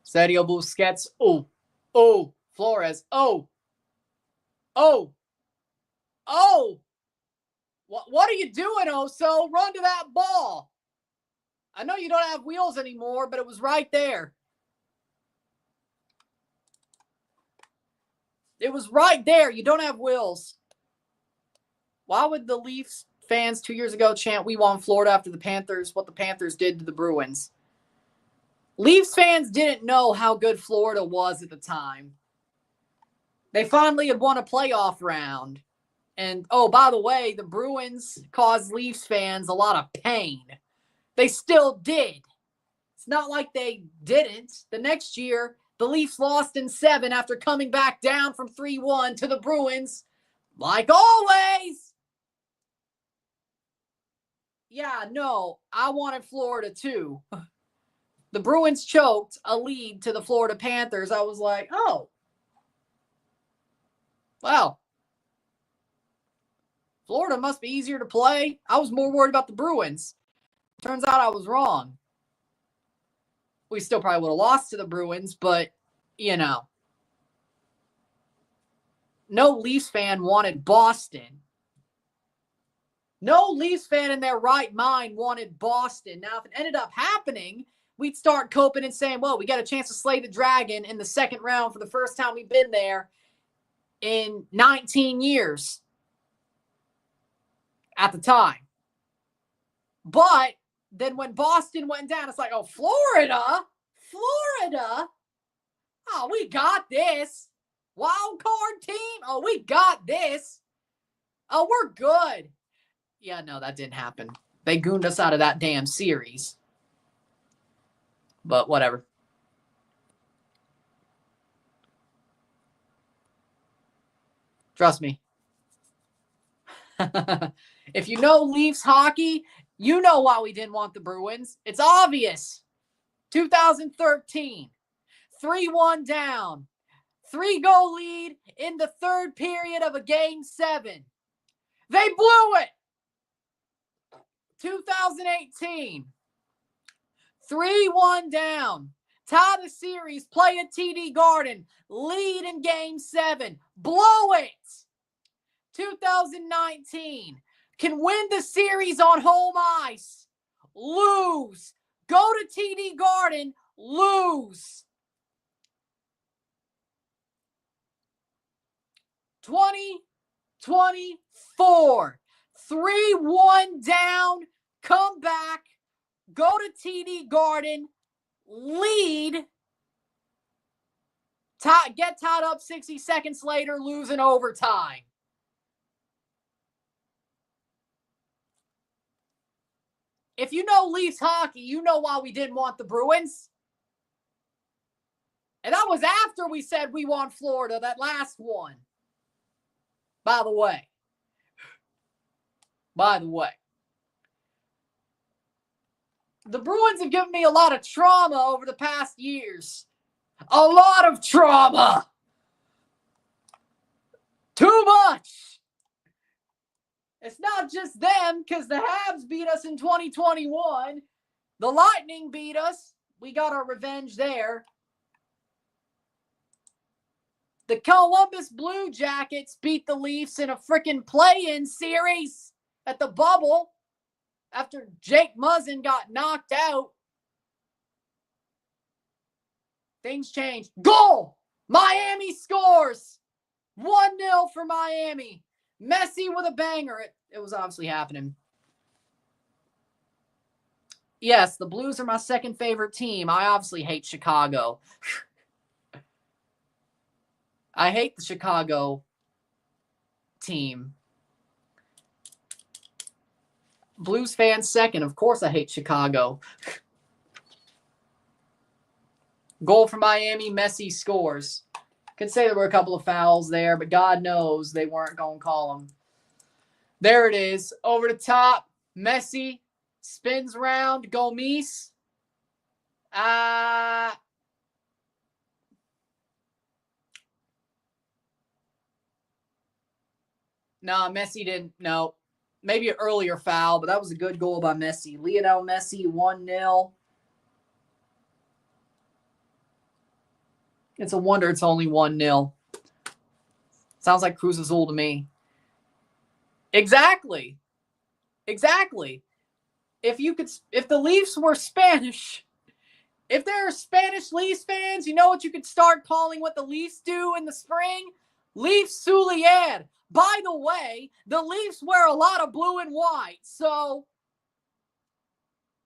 Sergio Busquets. Oh. Flores. Oh. What are you doing, Oso? Run to that ball. I know you don't have wheels anymore, but it was right there. It was right there. You don't have wheels. Why would the Leafs fans 2 years ago chant, "We won Florida" after the Panthers, what the Panthers did to the Bruins? Leafs fans didn't know how good Florida was at the time. They finally had won a playoff round. And, oh, by the way, the Bruins caused Leafs fans a lot of pain. They still did. It's not like they didn't. The next year, the Leafs lost in 7 after coming back down from 3-1 to the Bruins. Like always. Yeah, no, I wanted Florida too. The Bruins choked a lead to the Florida Panthers. I was like, oh. Wow. Florida must be easier to play. I was more worried about the Bruins. Turns out I was wrong. We still probably would have lost to the Bruins, but, you know. No Leafs fan wanted Boston. No Leafs fan in their right mind wanted Boston. Now, if it ended up happening, we'd start coping and saying, well, we got a chance to slay the dragon in the second round for the first time we've been there in 19 years at the time. But then when Boston went down, it's like, oh, Florida? Oh, we got this. Wild card team? Oh, we got this. Oh, we're good. Yeah, no, that didn't happen. They gooned us out of that damn series. But whatever. Trust me. If you know Leafs hockey, you know why we didn't want the Bruins. It's obvious. 2013. 3-1 down. 3-goal lead in the third period of a game 7. They blew it. 2018. 3-1 down. Tie the series. Play at TD Garden. Lead in game 7. Blow it. 2019. Can win the series on home ice. Lose. Go to TD Garden. Lose. 2024. 3-1 down. Come back. Go to TD Garden. Lead. Get tied up 60 seconds later. Lose in overtime. If you know Leafs hockey, you know why we didn't want the Bruins. And that was after we said we want Florida, that last one. By the way. The Bruins have given me a lot of trauma over the past years. A lot of trauma. Too much. It's not just them, because the Habs beat us in 2021. The Lightning beat us. We got our revenge there. The Columbus Blue Jackets beat the Leafs in a freaking play-in series at the bubble after Jake Muzzin got knocked out. Things changed. Goal! Miami scores! 1-0 for Miami. Messi with a banger. It was obviously happening. Yes, the Blues are my second favorite team. I obviously hate Chicago. I hate the Chicago team. Blues fan second. Of course I hate Chicago. Goal for Miami. Messi scores. Could say there were a couple of fouls there, but God knows they weren't going to call them. There it is. Over the top. Messi spins around. Gomis. No, Messi didn't. No. Maybe an earlier foul, but that was a good goal by Messi. Lionel Messi, 1-0. It's a wonder it's only 1-0. Sounds like Cruz Azul to me. Exactly. Exactly. If the Leafs were Spanish, if there are Spanish Leafs fans, you know what you could start calling what the Leafs do in the spring? Leafs Soulier. By the way, the Leafs wear a lot of blue and white. So,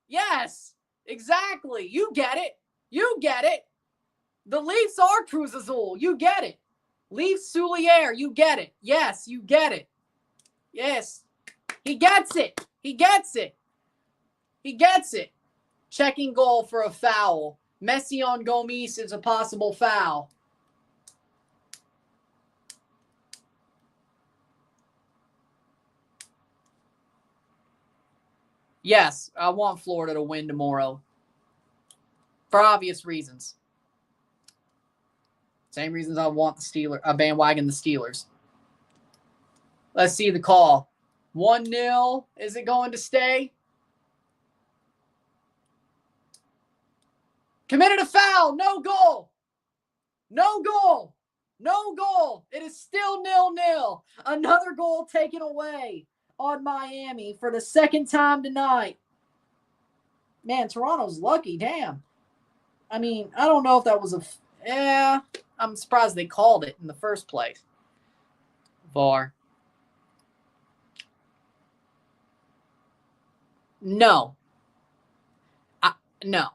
yes, exactly. You get it. You get it. The Leafs are Cruz Azul. You get it. Leafs Soulier. You get it. Yes, you get it. Yes. He gets it. He gets it. He gets it. Checking goal for a foul. Messi on Gomis is a possible foul. Yes, I want Florida to win tomorrow. For obvious reasons. Same reasons I want the Steelers, bandwagon the Steelers. Let's see the call. 1-0. Is it going to stay? Committed a foul. No goal. No goal. No goal. It is still 0-0. Another goal taken away on Miami for the second time tonight. Man, Toronto's lucky. Damn. I mean, I don't know if that was a... Yeah, I'm surprised they called it in the first place. VAR. No. No.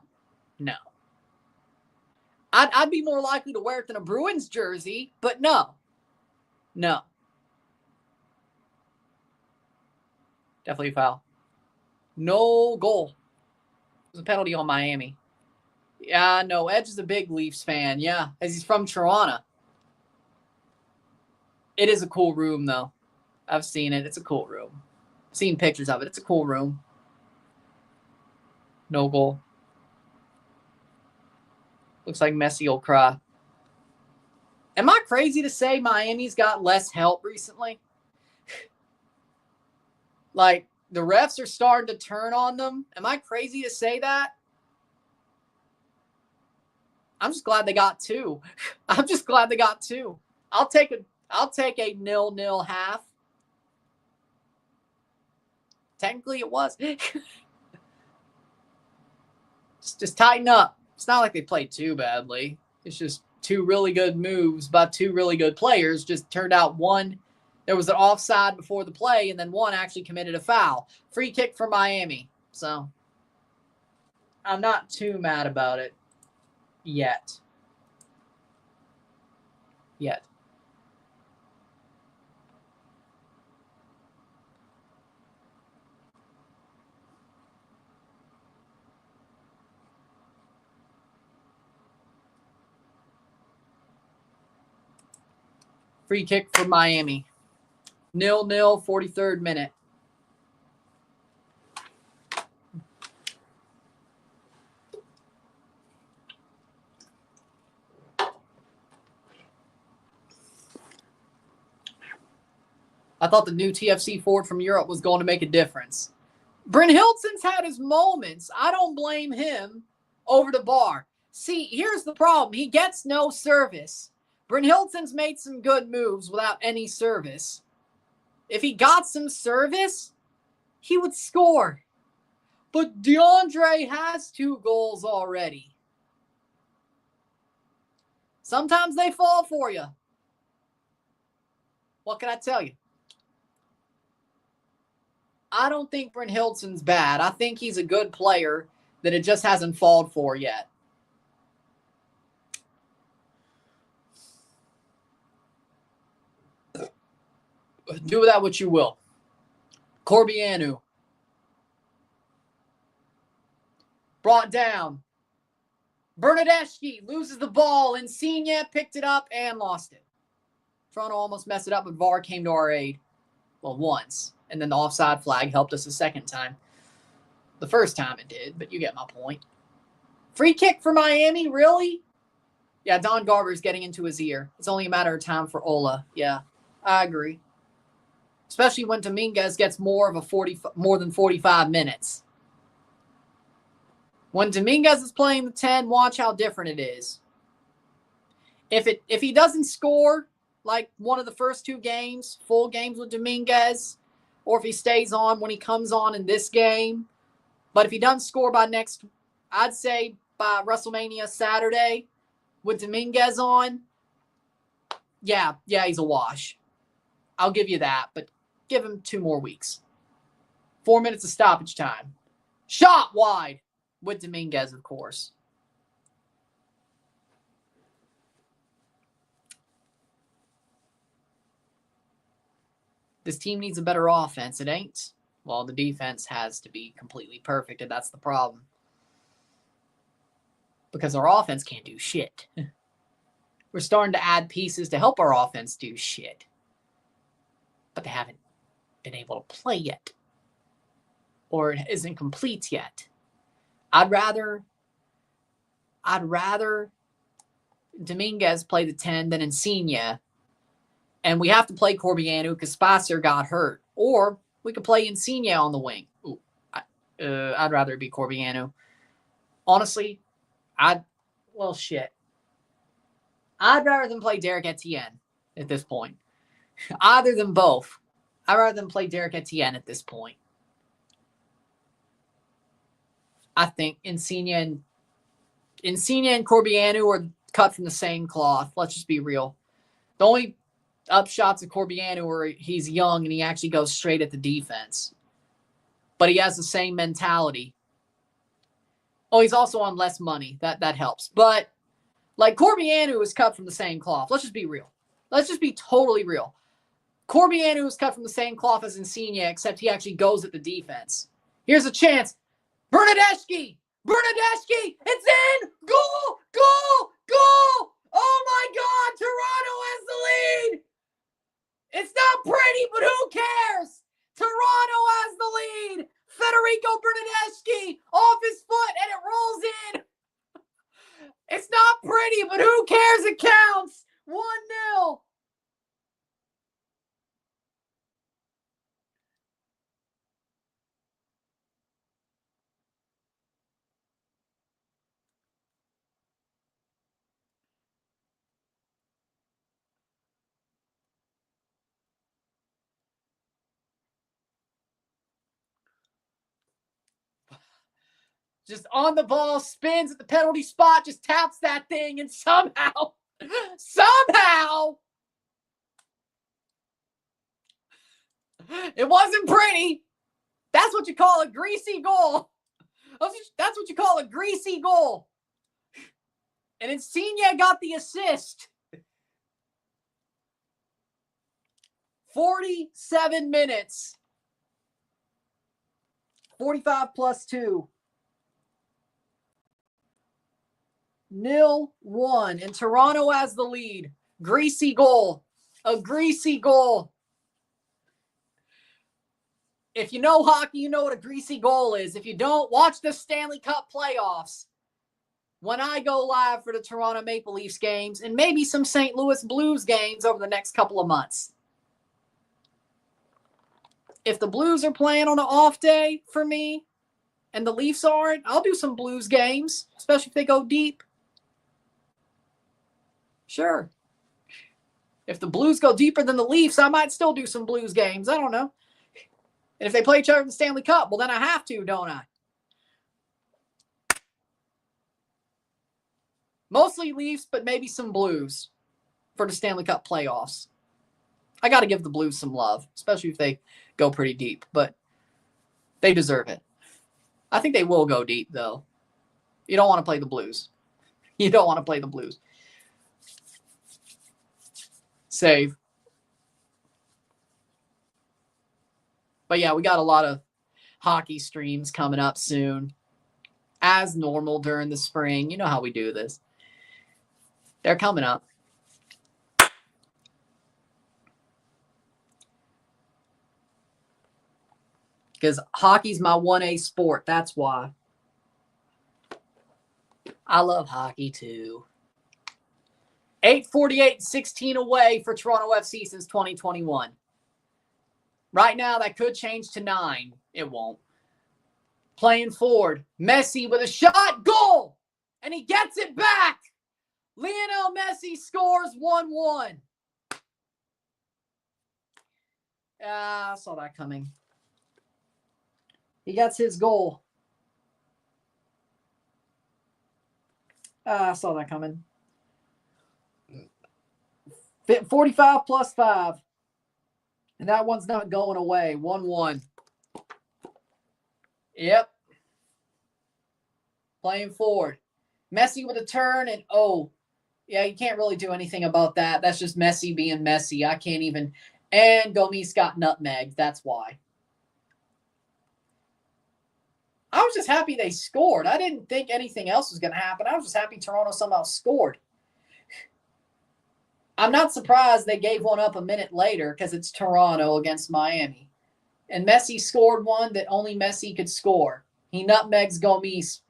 I'd be more likely to wear it than a Bruins jersey, but no. No. Definitely a foul. No goal. It was a penalty on Miami. Yeah, no, Edge is a big Leafs fan, yeah, as he's from Toronto. It is a cool room, though. I've seen it. It's a cool room. I've seen pictures of it. It's a cool room. No goal. Looks like Messi will cry. Am I crazy to say Miami's got less help recently? Like, the refs are starting to turn on them. Am I crazy to say that? I'm just glad they got two. I'm just glad they got two. I'll take a 0-0 half. Technically, it was. Just tighten up. It's not like they played too badly. It's just two really good moves by two really good players. Just turned out one, there was an offside before the play, and then one actually committed a foul. Free kick for Miami. So I'm not too mad about it yet. Free kick for Miami. 0-0, 43rd minute. I thought the new TFC forward from Europe was going to make a difference. Bryn Hilton's had his moments. I don't blame him over the bar. See, here's the problem. He gets no service. Brynhildsen's made some good moves without any service. If he got some service, he would score. But DeAndre has 2 goals already. Sometimes they fall for you. What can I tell you? I don't think Brynhildsen's bad. I think he's a good player that it just hasn't fallen for yet. Do with that what you will. Corbeanu. Brought down. Bernadeschi loses the ball. Insigne picked it up and lost it. Toronto almost messed it up, but VAR came to our aid. Well, once. And then the offside flag helped us a second time. The first time it did, but you get my point. Free kick for Miami? Really? Yeah, Don Garber's getting into his ear. It's only a matter of time for Ola. Yeah, I agree. Especially when Dominguez gets more than 45 minutes. When Dominguez is playing the 10, watch how different it is. If he doesn't score like one of the first 2 games, full games with Dominguez, or if he stays on when he comes on in this game, but if he doesn't score by I'd say by WrestleMania Saturday with Dominguez on, yeah, he's a wash. I'll give you that, but give him 2 more weeks. 4 minutes of stoppage time. Shot wide with Dominguez, of course. This team needs a better offense. It ain't. Well, the defense has to be completely perfect, and that's the problem. Because our offense can't do shit. We're starting to add pieces to help our offense do shit. But they haven't been able to play yet. Or it isn't complete yet. I'd rather Dominguez play the 10 than Insigne. And we have to play Corbeanu because Spicer got hurt. Or we could play Insigne on the wing. Ooh, I'd rather it be Corbeanu. Honestly, shit. I'd rather than play Derek Etienne at this point. Either than both. I'd rather than play Derek Etienne at this point. I think Insigne and Corbeanu are cut from the same cloth. Let's just be real. The only upshots of Corbeanu are he's young and he actually goes straight at the defense. But he has the same mentality. Oh, he's also on less money. That helps. But like Corbeanu is cut from the same cloth. Let's just be real. Let's just be totally real. Corbeanu is cut from the same cloth as Insigne, except he actually goes at the defense. Here's a chance. Bernadeschi! It's in! Goal! Oh my God! Toronto has the lead! It's not pretty, but who cares? Toronto has the lead! Federico Bernadeschi off his foot and it rolls in! It's not pretty, but who cares? It counts! 1-0. Just on the ball, spins at the penalty spot, just taps that thing, and somehow, it wasn't pretty. That's what you call a greasy goal. That's what you call a greasy goal. And Insigne got the assist. 47 minutes. 45 plus 2. 0-1. And Toronto has the lead. Greasy goal. A greasy goal. If you know hockey, you know what a greasy goal is. If you don't, watch the Stanley Cup playoffs. When I go live for the Toronto Maple Leafs games and maybe some St. Louis Blues games over the next couple of months. If the Blues are playing on an off day for me and the Leafs aren't, I'll do some Blues games, especially if they go deep. Sure. If the Blues go deeper than the Leafs, I might still do some Blues games. I don't know. And if they play each other in the Stanley Cup, well, then I have to, don't I? Mostly Leafs, but maybe some Blues for the Stanley Cup playoffs. I got to give the Blues some love, especially if they go pretty deep, but they deserve it. I think they will go deep, though. You don't want to play the Blues. You don't want to play the Blues. Save. But yeah, we got a lot of hockey streams coming up soon. As normal during the spring. You know how we do this. They're coming up. Because hockey's my 1A sport. That's why. I love hockey too. 8:48, 16 away for Toronto FC since 2021. Right now, that could change to 9. It won't. Playing forward. Messi with a shot. Goal! And he gets it back. Lionel Messi scores 1-1. I saw that coming. He gets his goal. I saw that coming. 45 plus 5. And that one's not going away. 1-1. Yep. Playing forward. Messi with a turn and yeah, you can't really do anything about that. That's just Messi being Messi. I can't even. And Gomes got nutmegged. That's why. I was just happy they scored. I didn't think anything else was going to happen. I was just happy Toronto somehow scored. I'm not surprised they gave one up a minute later because it's Toronto against Miami. And Messi scored one that only Messi could score. He nutmegs Gomes.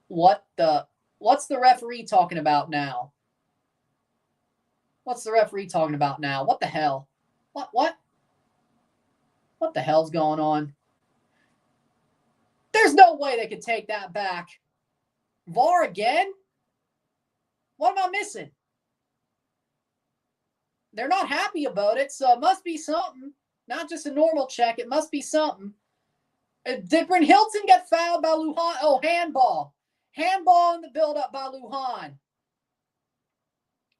What's the referee talking about now? What's the referee talking about now? What the hell? What the hell's going on? There's no way they could take that back. VAR again? What am I missing? They're not happy about it, so it must be something. Not just a normal check. It must be something. Did Bryn Hilton get fouled by Lujan? Oh, handball. Handball in the build-up by Lujan.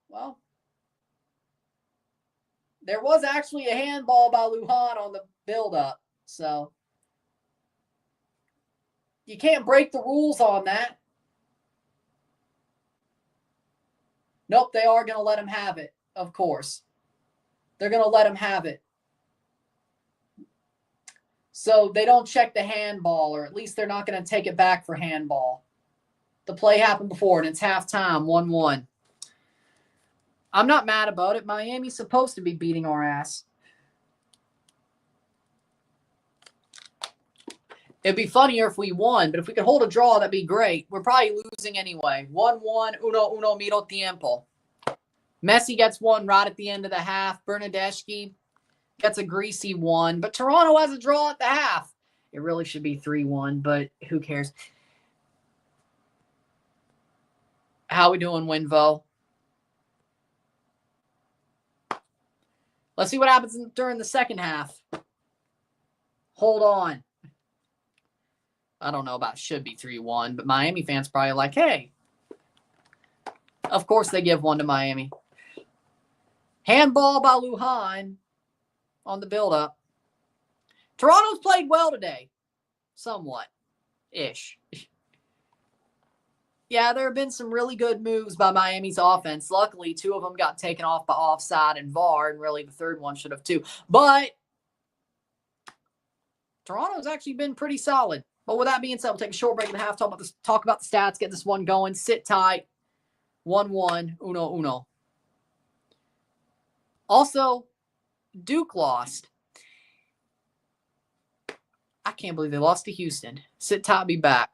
Well, there was actually a handball by Lujan on the build-up, so you can't break the rules on that. Nope, they are going to let him have it, of course. They're going to let him have it. So they don't check the handball, or at least they're not going to take it back for handball. The play happened before, and it's halftime, 1-1. I'm not mad about it. Miami's supposed to be beating our ass. It'd be funnier if we won, but if we could hold a draw, that'd be great. We're probably losing anyway. 1-1, uno miro tiempo. Messi gets one right at the end of the half. Bernadeschi gets a greasy one, but Toronto has a draw at the half. It really should be 3-1, but who cares? How we doing, Winvo? Let's see what happens during the second half. Hold on. I don't know about should be 3-1, but Miami fans probably like, hey. Of course they give one to Miami. Handball by Lujan on the build-up. Toronto's played well today. Somewhat-ish. Yeah, there have been some really good moves by Miami's offense. Luckily, 2 of them got taken off by offside and VAR, and really the third one should have too. But Toronto's actually been pretty solid. But with that being said, we'll take a short break in the half, talk about the stats, get this one going, sit tight. 1-1, uno. Also, Duke lost. I can't believe they lost to Houston. Sit tight, be back.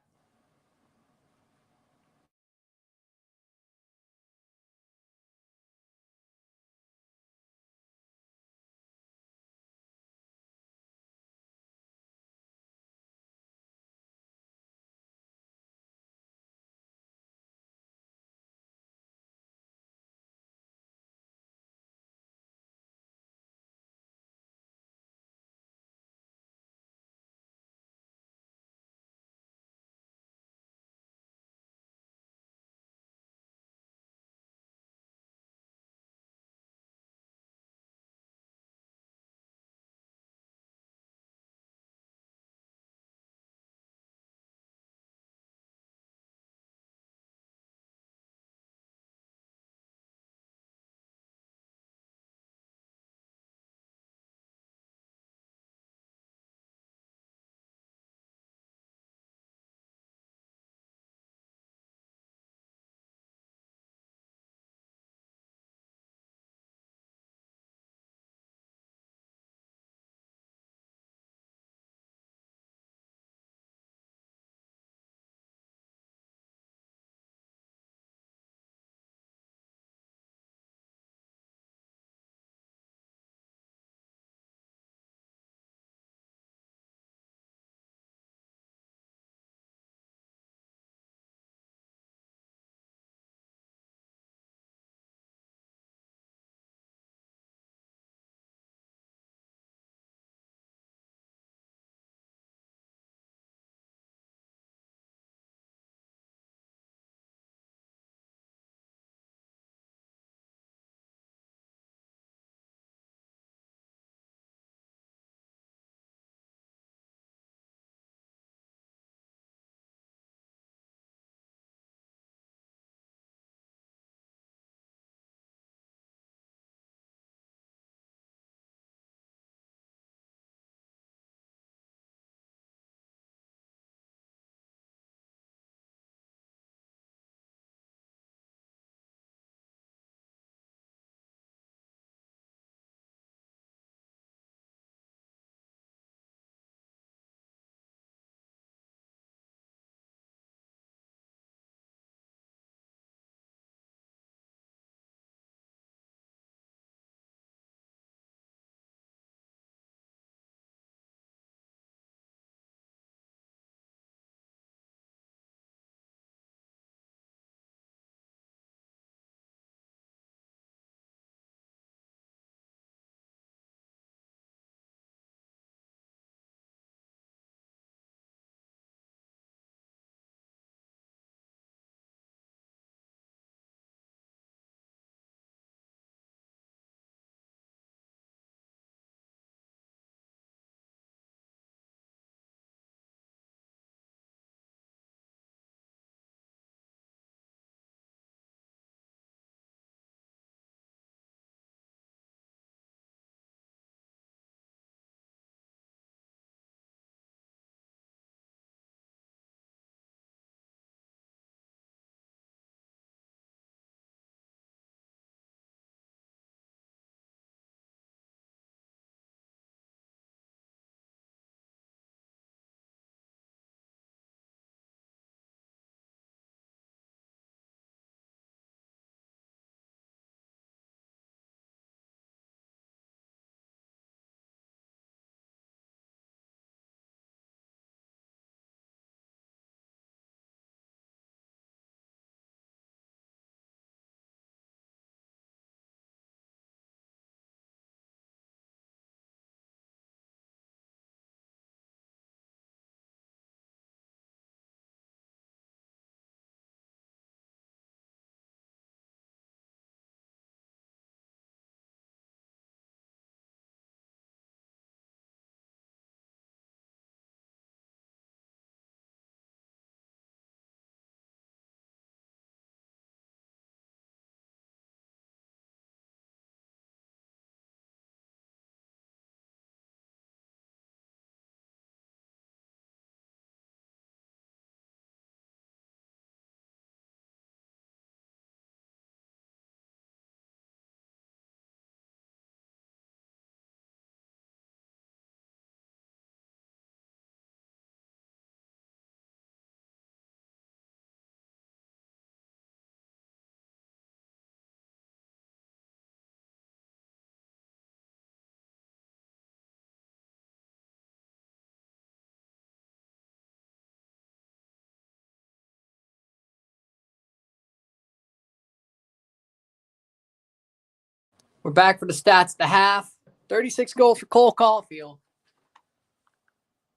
We're back for the stats at the half. 36 goals for Cole Caulfield.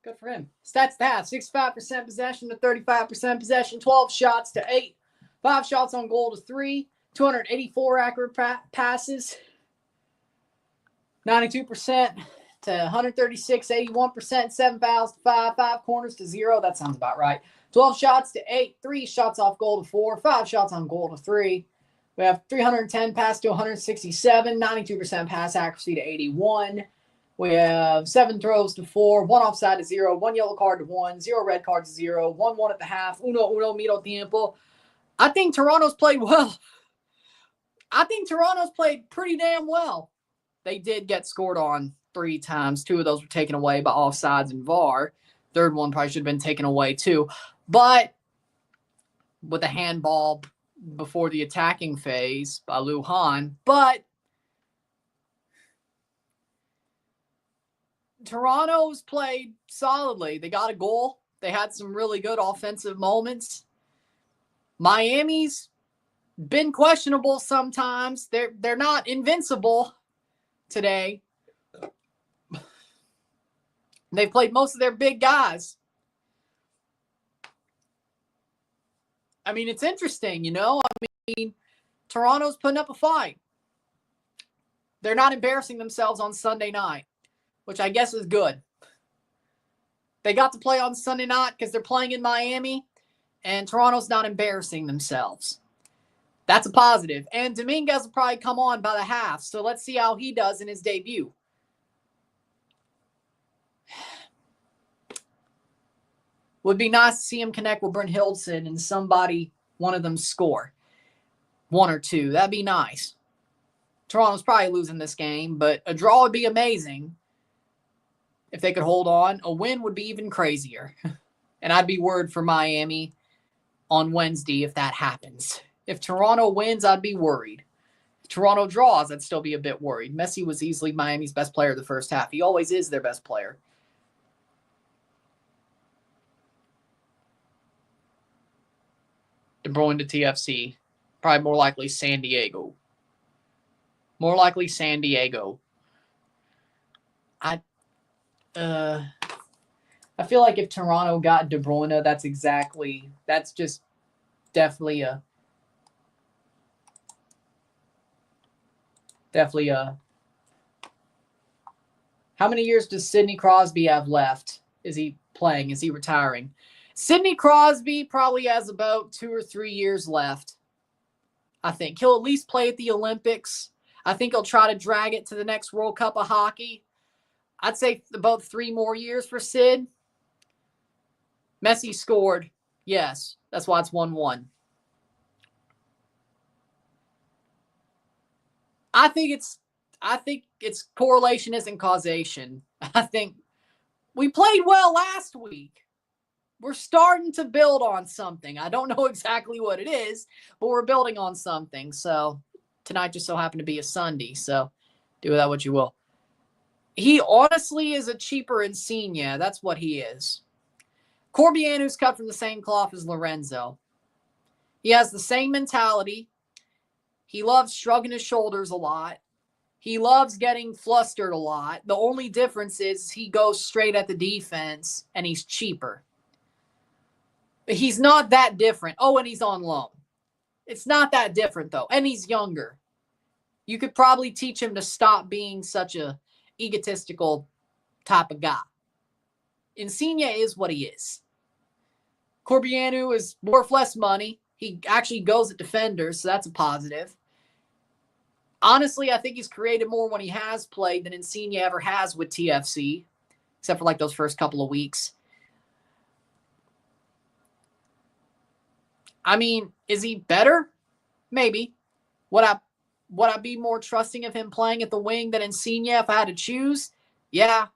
Good for him. Stats at the half. 65% possession to 35% possession. 12 shots to 8. 5 shots on goal to 3. 284 accurate passes. 92% to 136, 81%. 7 fouls to 5. 5 corners to 0. That sounds about right. 12 shots to 8. 3 shots off goal to 4. 5 shots on goal to 3. We have 310 pass to 167, 92% pass accuracy to 81. We have 7 throws to 4, 1 offside to 0, 1 yellow card to 1, 0 red cards to 0, 1-1 at the half, uno mito tiempo. I think Toronto's played well. I think Toronto's played pretty damn well. They did get scored on 3 times. 2 of those were taken away by offsides and VAR. Third one probably should have been taken away too. But with a handball before the attacking phase by Lujan. But Toronto's played solidly. They got a goal. They had some really good offensive moments. Miami's been questionable sometimes. They're not invincible today. They've played most of their big guys. I mean, it's interesting, you know? I mean, Toronto's putting up a fight. They're not embarrassing themselves on Sunday night, which I guess is good. They got to play on Sunday night because they're playing in Miami, and Toronto's not embarrassing themselves. That's a positive. And Dominguez will probably come on by the half, so let's see how he does in his debut. Would be nice to see him connect with Brent Hildson and one of them score. 1 or 2. That'd be nice. Toronto's probably losing this game, but a draw would be amazing if they could hold on. A win would be even crazier. And I'd be worried for Miami on Wednesday if that happens. If Toronto wins, I'd be worried. If Toronto draws, I'd still be a bit worried. Messi was easily Miami's best player the first half. He always is their best player. De Bruyne to TFC. Probably more likely San Diego. More likely San Diego. I feel like if Toronto got De Bruyne, that's just definitely a how many years does Sidney Crosby have left? Is he playing? Is he retiring? Sidney Crosby probably has about 2 or 3 years left. I think he'll at least play at the Olympics. I think he'll try to drag it to the next World Cup of hockey. I'd say about 3 more years for Sid. Messi scored. Yes, that's why it's 1-1. I think it's correlation isn't causation. I think we played well last week. We're starting to build on something. I don't know exactly what it is, but we're building on something. So tonight just so happened to be a Sunday. So do with that what you will. He honestly is a cheaper Insigne. That's what he is. Corbianu's cut from the same cloth as Lorenzo. He has the same mentality. He loves shrugging his shoulders a lot. He loves getting flustered a lot. The only difference is he goes straight at the defense and he's cheaper. He's not that different. Oh, and he's on loan. It's not that different, though. And he's younger. You could probably teach him to stop being such a egotistical type of guy. Insigne is what he is. Corbianu is worth less money. He actually goes at defenders, so that's a positive. Honestly, I think he's created more when he has played than Insigne ever has with TFC, except for like those first couple of weeks. I mean, is he better? Maybe. Would I be more trusting of him playing at the wing than Insigne if I had to choose? Yeah.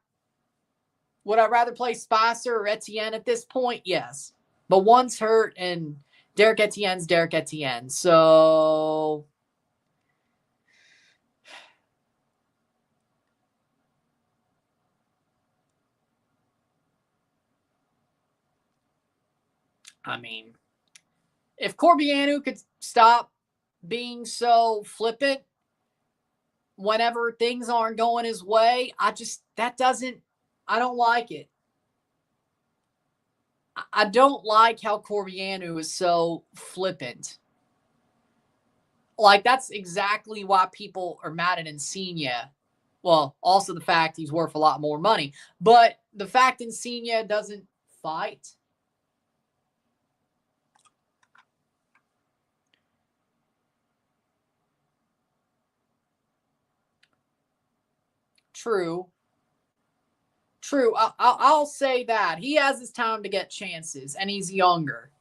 Would I rather play Spicer or Etienne at this point? Yes. But one's hurt and Derek Etienne's Derek Etienne. So I mean, if Corbianu could stop being so flippant whenever things aren't going his way, I don't like it. I don't like how Corbianu is so flippant. Like, that's exactly why people are mad at Insigne. Well, also the fact he's worth a lot more money. But the fact Insigne doesn't fight. True. I'll say that. He has his time to get chances, and he's younger.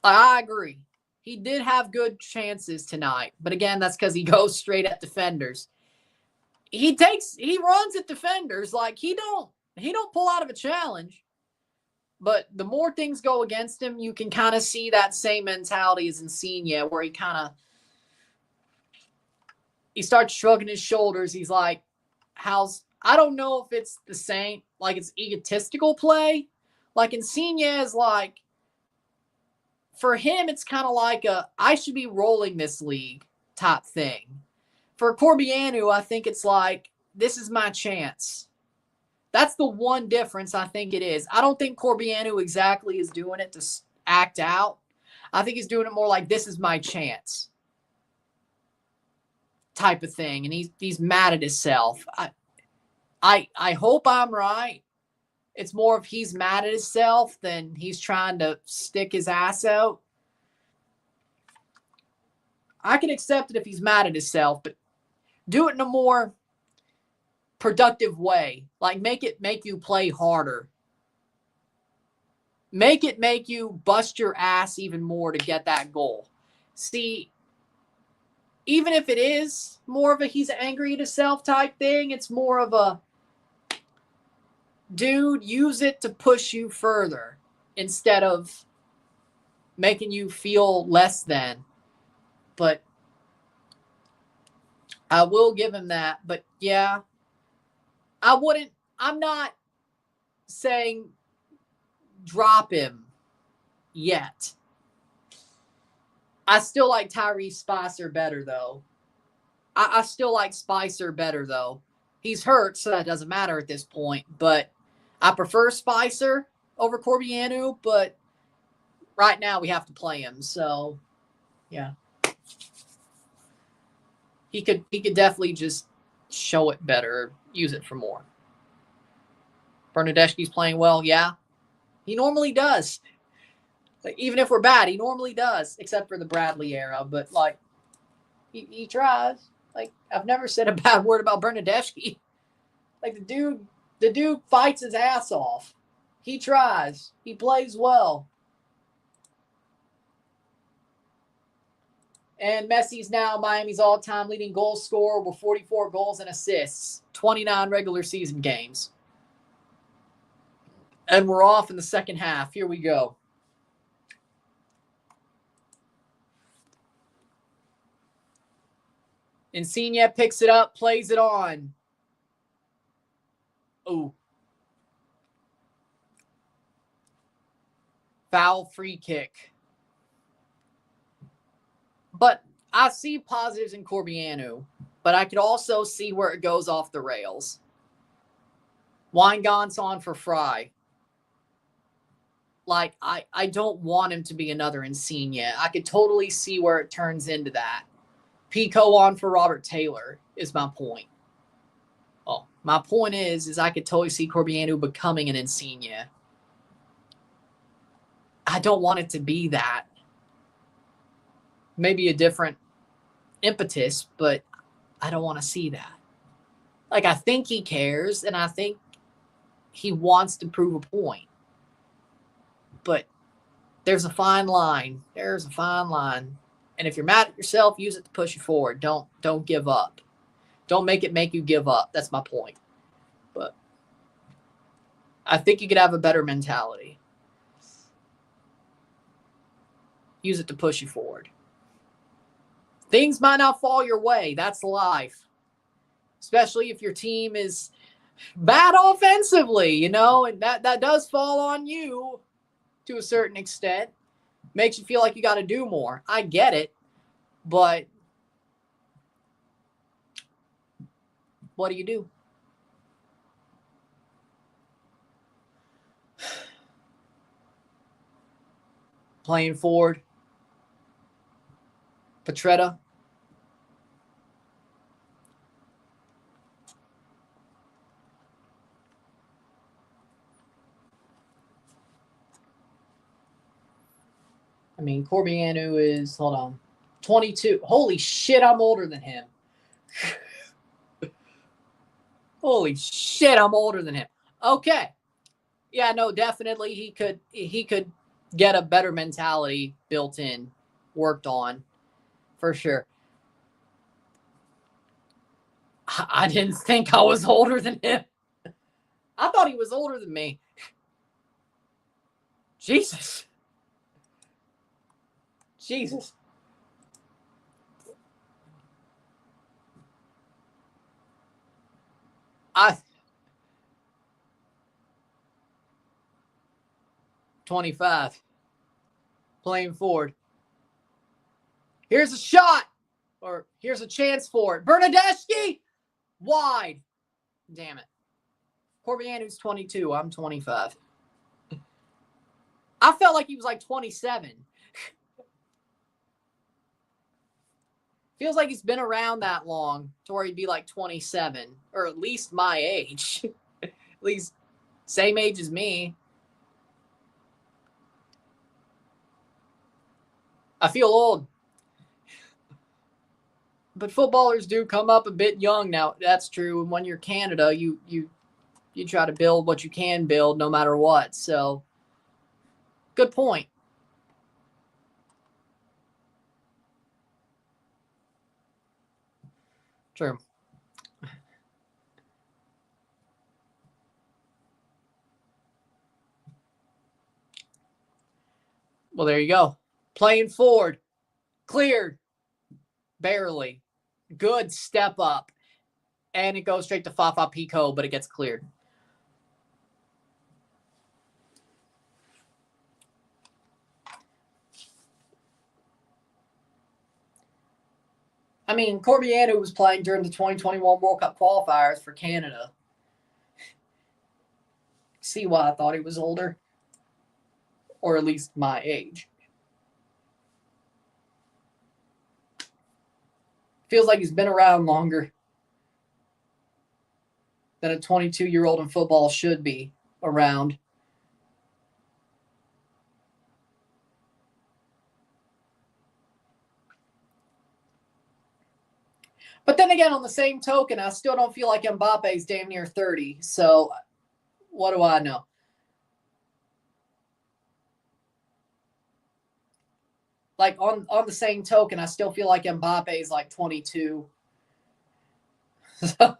I agree. He did have good chances tonight. But again, that's because he goes straight at defenders. He runs at defenders. Like, he don't pull out of a challenge. But the more things go against him, you can kind of see that same mentality as Insigne, where he starts shrugging his shoulders. He's like, I don't know if it's the same, like it's egotistical play. Like, Insigne is like, for him, it's kind of like I should be rolling this league type thing. For Corbianu, I think it's like, this is my chance. That's the one difference I think it is. I don't think Corbianu exactly is doing it to act out. I think he's doing it more like, this is my chance type of thing. And he's mad at himself. I hope I'm right. It's more of he's mad at himself than he's trying to stick his ass out. I can accept it if he's mad at himself, but do it in a more productive way. Like, make you play harder. Make you bust your ass even more to get that goal. See, even if it is more of a he's angry at himself type thing, it's more of a, dude, use it to push you further instead of making you feel less than. But I will give him that. But yeah, I'm not saying drop him yet. I still like Tyrese Spicer better, though. I still like Spicer better, though. He's hurt, so that doesn't matter at this point. But I prefer Spicer over Corbianu, but right now we have to play him. So, yeah. He could definitely just show it better, use it for more. Bernadeschi's playing well, yeah. He normally does. Like, even if we're bad, he normally does, except for the Bradley era. But, like, he tries. Like, I've never said a bad word about Bernadeschi. Like, the dude fights his ass off. He tries. He plays well. And Messi's now Miami's all-time leading goal scorer with 44 goals and assists, 29 regular season games. And we're off in the second half. Here we go. Insigne picks it up, plays it on. Ooh. Foul free kick. But I see positives in Corbianu, but I could also see where it goes off the rails. Weingant's on for Fry. Like, I don't want him to be another Insigne. I could totally see where it turns into that. Pico on for Robert Taylor is my point. Oh, my point is I could totally see Corbianu becoming an Insigne. I don't want it to be that. Maybe a different impetus, but I don't want to see that. Like, I think he cares, and I think he wants to prove a point. But there's a fine line. There's a fine line. And if you're mad at yourself, use it to push you forward. Don't give up. Don't make it make you give up. That's my point. But I think you could have a better mentality. Use it to push you forward. Things might not fall your way. That's life. Especially if your team is bad offensively, and that does fall on you to a certain extent. Makes you feel like you got to do more. I get it, but what do you do? Playing forward. Petretta. I mean, Corbianu is, hold on, 22. Holy shit, I'm older than him. Holy shit, I'm older than him. Okay. Yeah, no, definitely he could get a better mentality built in, worked on, for sure. I didn't think I was older than him. I thought he was older than me. Jesus. Jesus. I 25. Playing forward. Here's a shot. Or here's a chance for it. Bernadeschi! Wide. Damn it. Corbianu's 22. I'm 25. I felt like he was like 27. Feels like he's been around that long to where he'd be like 27. Or at least my age. At least same age as me. I feel old. But footballers do come up a bit young now. That's true. And when you're Canada, you try to build what you can build no matter what. So, good point. True. Well, there you go. Playing forward. Cleared. Barely. Good step up. And it goes straight to Fafa Pico, but it gets cleared. I mean, Corbianu was playing during the 2021 World Cup qualifiers for Canada. See why I thought he was older? Or at least my age. Feels like he's been around longer than a 22-year-old in football should be around. But then again, on the same token, I still don't feel like Mbappe's damn near 30. So what do I know? Like on the same token, I still feel like Mbappe's like 22. So,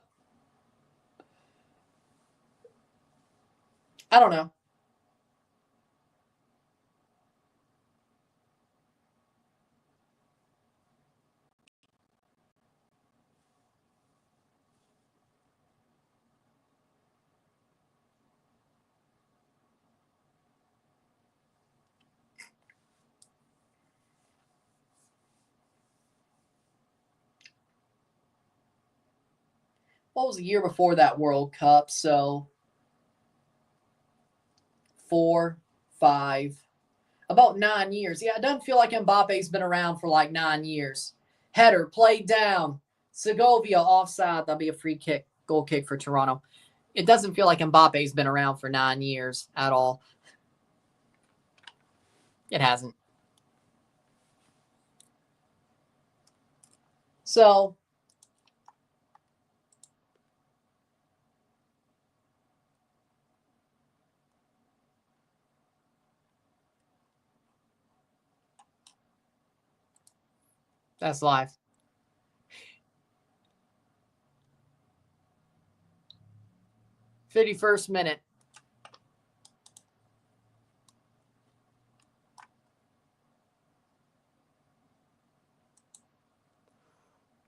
I don't know. What was the year before that World Cup? So 4, 5, about 9 years. Yeah, it doesn't feel like Mbappe's been around for like 9 years. Header, played down. Segovia offside. That'll be a free kick, goal kick for Toronto. It doesn't feel like Mbappe's been around for 9 years at all. It hasn't. So, that's life. '51st minute.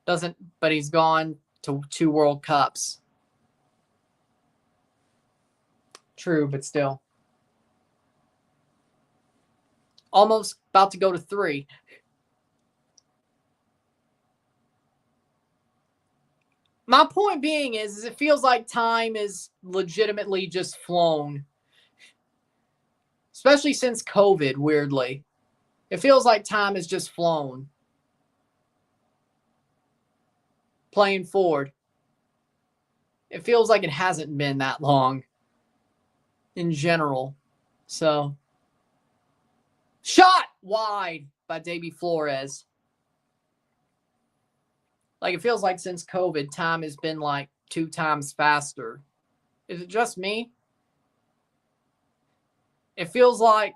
Doesn't, but he's gone to 2 World Cups. True, but still. Almost about to go to 3. My point being is it feels like time is legitimately just flown. Especially since COVID, weirdly. It feels like time has just flown. Playing Ford. It feels like it hasn't been that long in general. So, shot wide by Davy Flores. Like, it feels like since COVID, time has been like 2 times faster. Is it just me? It feels like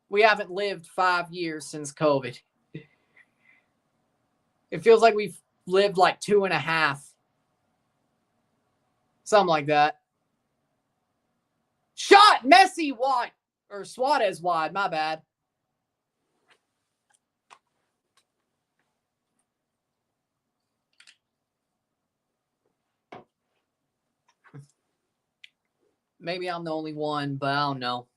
we haven't lived 5 years since COVID. It feels like we've lived like 2.5. Something like that. Shot! Messi wide. Or Suarez wide, my bad. Maybe I'm the only one, but I don't know.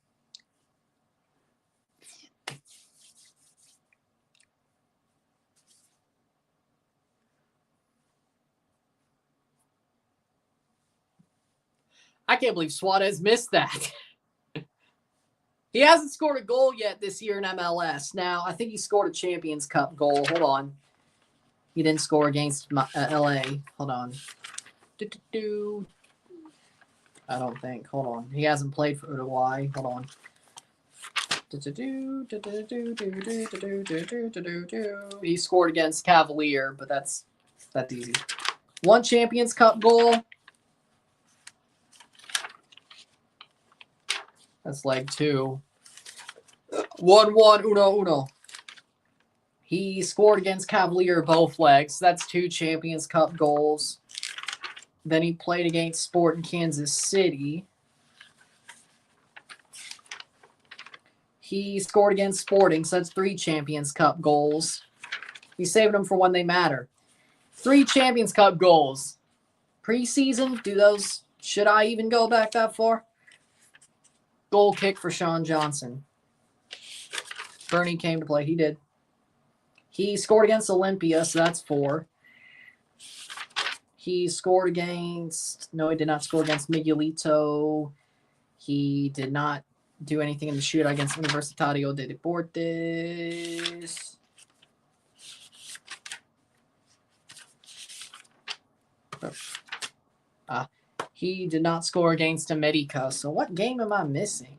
I can't believe Suarez missed that. He hasn't scored a goal yet this year in MLS. Now, I think he scored a Champions Cup goal. Hold on. He didn't score against LA. Hold on. I don't think. Hold on. He hasn't played for Uruguay. Hold on. He scored against Cavalier, but that's easy. 1 Champions Cup goal. That's leg 2. 1-1, uno. He scored against Cavalier both legs. That's 2 Champions Cup goals. Then he played against Sport in Kansas City. He scored against Sporting, so that's 3 Champions Cup goals. He's saving them for when they matter. 3 Champions Cup goals. Preseason, should I even go back that far? Goal kick for Sean Johnson. Bernie came to play. He did. He scored against Olympia, so that's 4. He scored against... No, he did not score against Miguelito. He did not do anything in the shootout against Universitario de Deportes. He did not score against America. So what game am I missing?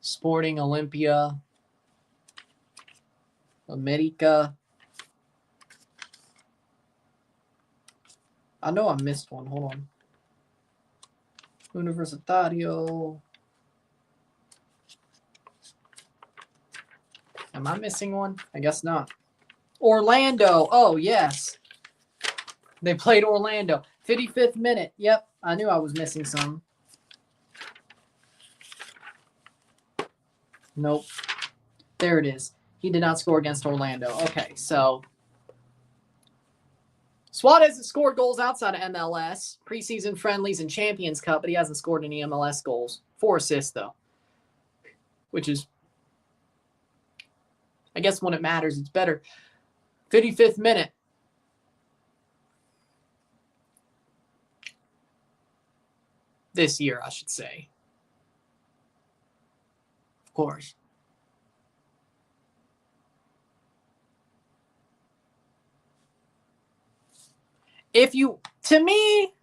Sporting, Olympia, America. I know I missed one. Hold on. Universitario. Am I missing one? I guess not. Orlando. Oh, yes. They played Orlando. 55th minute. Yep. I knew I was missing some. Nope. There it is. He did not score against Orlando. Okay, so Suarez has scored goals outside of MLS, preseason friendlies and Champions Cup, but he hasn't scored any MLS goals. 4 assists, though, which is, I guess when it matters, it's better. 55th minute. This year, I should say. Of course. To me,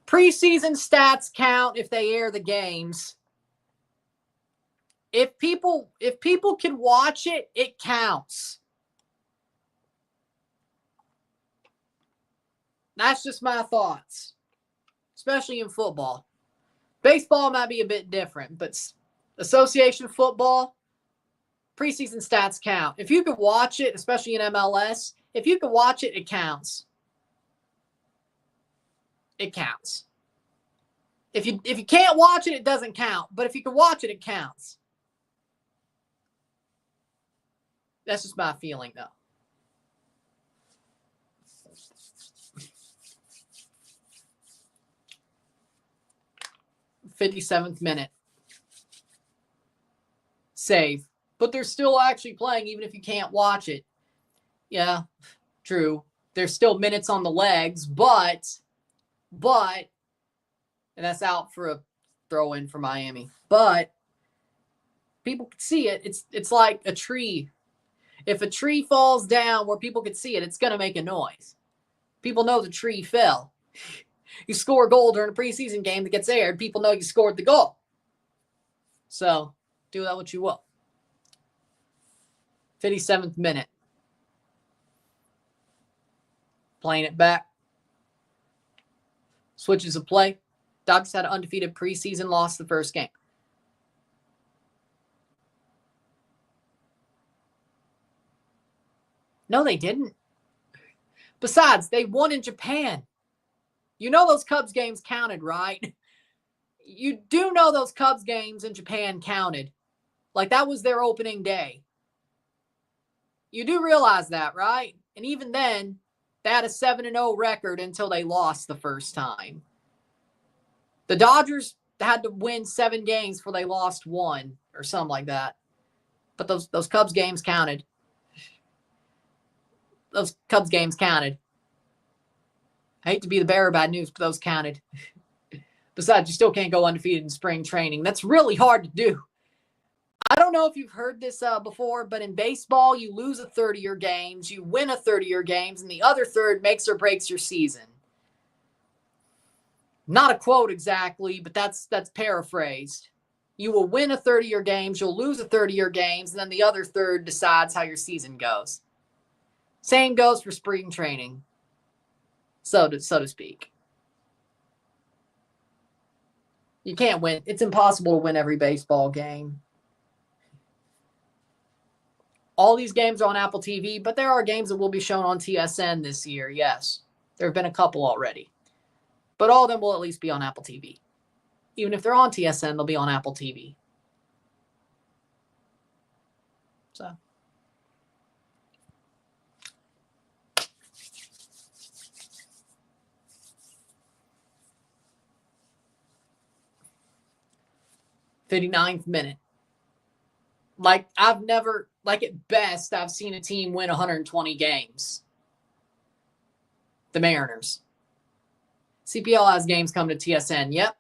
preseason stats count if they air the games. If people can watch it, it counts. That's just my thoughts, especially in football. Baseball might be a bit different, but association football, preseason stats count. If you can watch it, especially in MLS, if you can watch it, it counts. It counts. If you can't watch it, it doesn't count. But if you can watch it, it counts. That's just my feeling, though. '57th minute. safe, but they're still actually playing even if you can't watch it. Yeah, true. There's still minutes on the legs, but, and that's out for a throw in for Miami. But people can see it. It's like a tree. If a tree falls down where people can see it, it's going to make a noise. People know the tree fell. You score a goal during a preseason game that gets aired, people know you scored the goal. So do that what you will. 57th minute. Playing it back. Switches of play. Dodgers had an undefeated preseason, lost the first game. No, they didn't. Besides, they won in Japan. You know those Cubs games counted, right? You do know those Cubs games in Japan counted. Like, that was their opening day. You do realize that, right? And even then, they had a 7-0 record until they lost the first time. The Dodgers had to win 7 games before they lost 1 or something like that. But those Cubs games counted. Those Cubs games counted. I hate to be the bearer of bad news, but those counted. Besides, you still can't go undefeated in spring training. That's really hard to do. I don't know if you've heard this before, but in baseball, you lose a third of your games, you win a third of your games, and the other third makes or breaks your season. Not a quote exactly, but that's paraphrased. You will win a third of your games, you'll lose a third of your games, and then the other third decides how your season goes. Same goes for spring training, so to speak. You can't win. It's impossible to win every baseball game. All these games are on Apple TV, but there are games that will be shown on TSN this year, yes. There have been a couple already. But all of them will at least be on Apple TV. Even if they're on TSN, they'll be on Apple TV. So. '59th minute. Like at best, I've seen a team win 120 games. The Mariners. CPL has games come to TSN. Yep.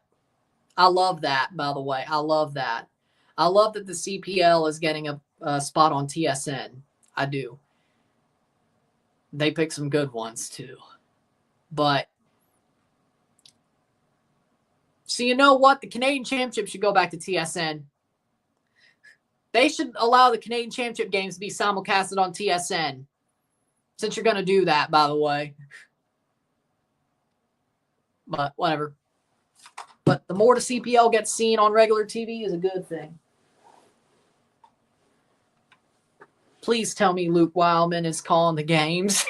I love that, by the way. I love that. I love that the CPL is getting a spot on TSN. I do. They pick some good ones, too. But, so you know what? The Canadian Championship should go back to TSN. They should allow the Canadian Championship games to be simulcasted on TSN. Since you're going to do that, by the way. But whatever. But the more the CPL gets seen on regular TV is a good thing. Please tell me Luke Wildman is calling the games.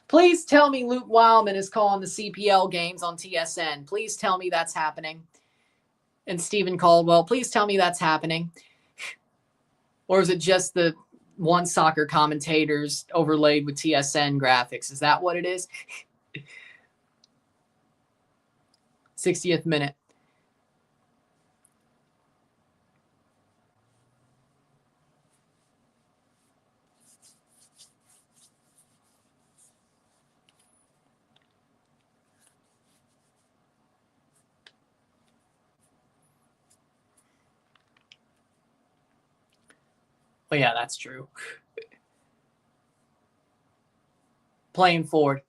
Please tell me Luke Wildman is calling the CPL games on TSN. Please tell me that's happening. And Stephen Caldwell, please tell me that's happening. Or is it just the one soccer commentators overlaid with TSN graphics? Is that what it is? 60th minute. Well, yeah, that's true. Playing forward.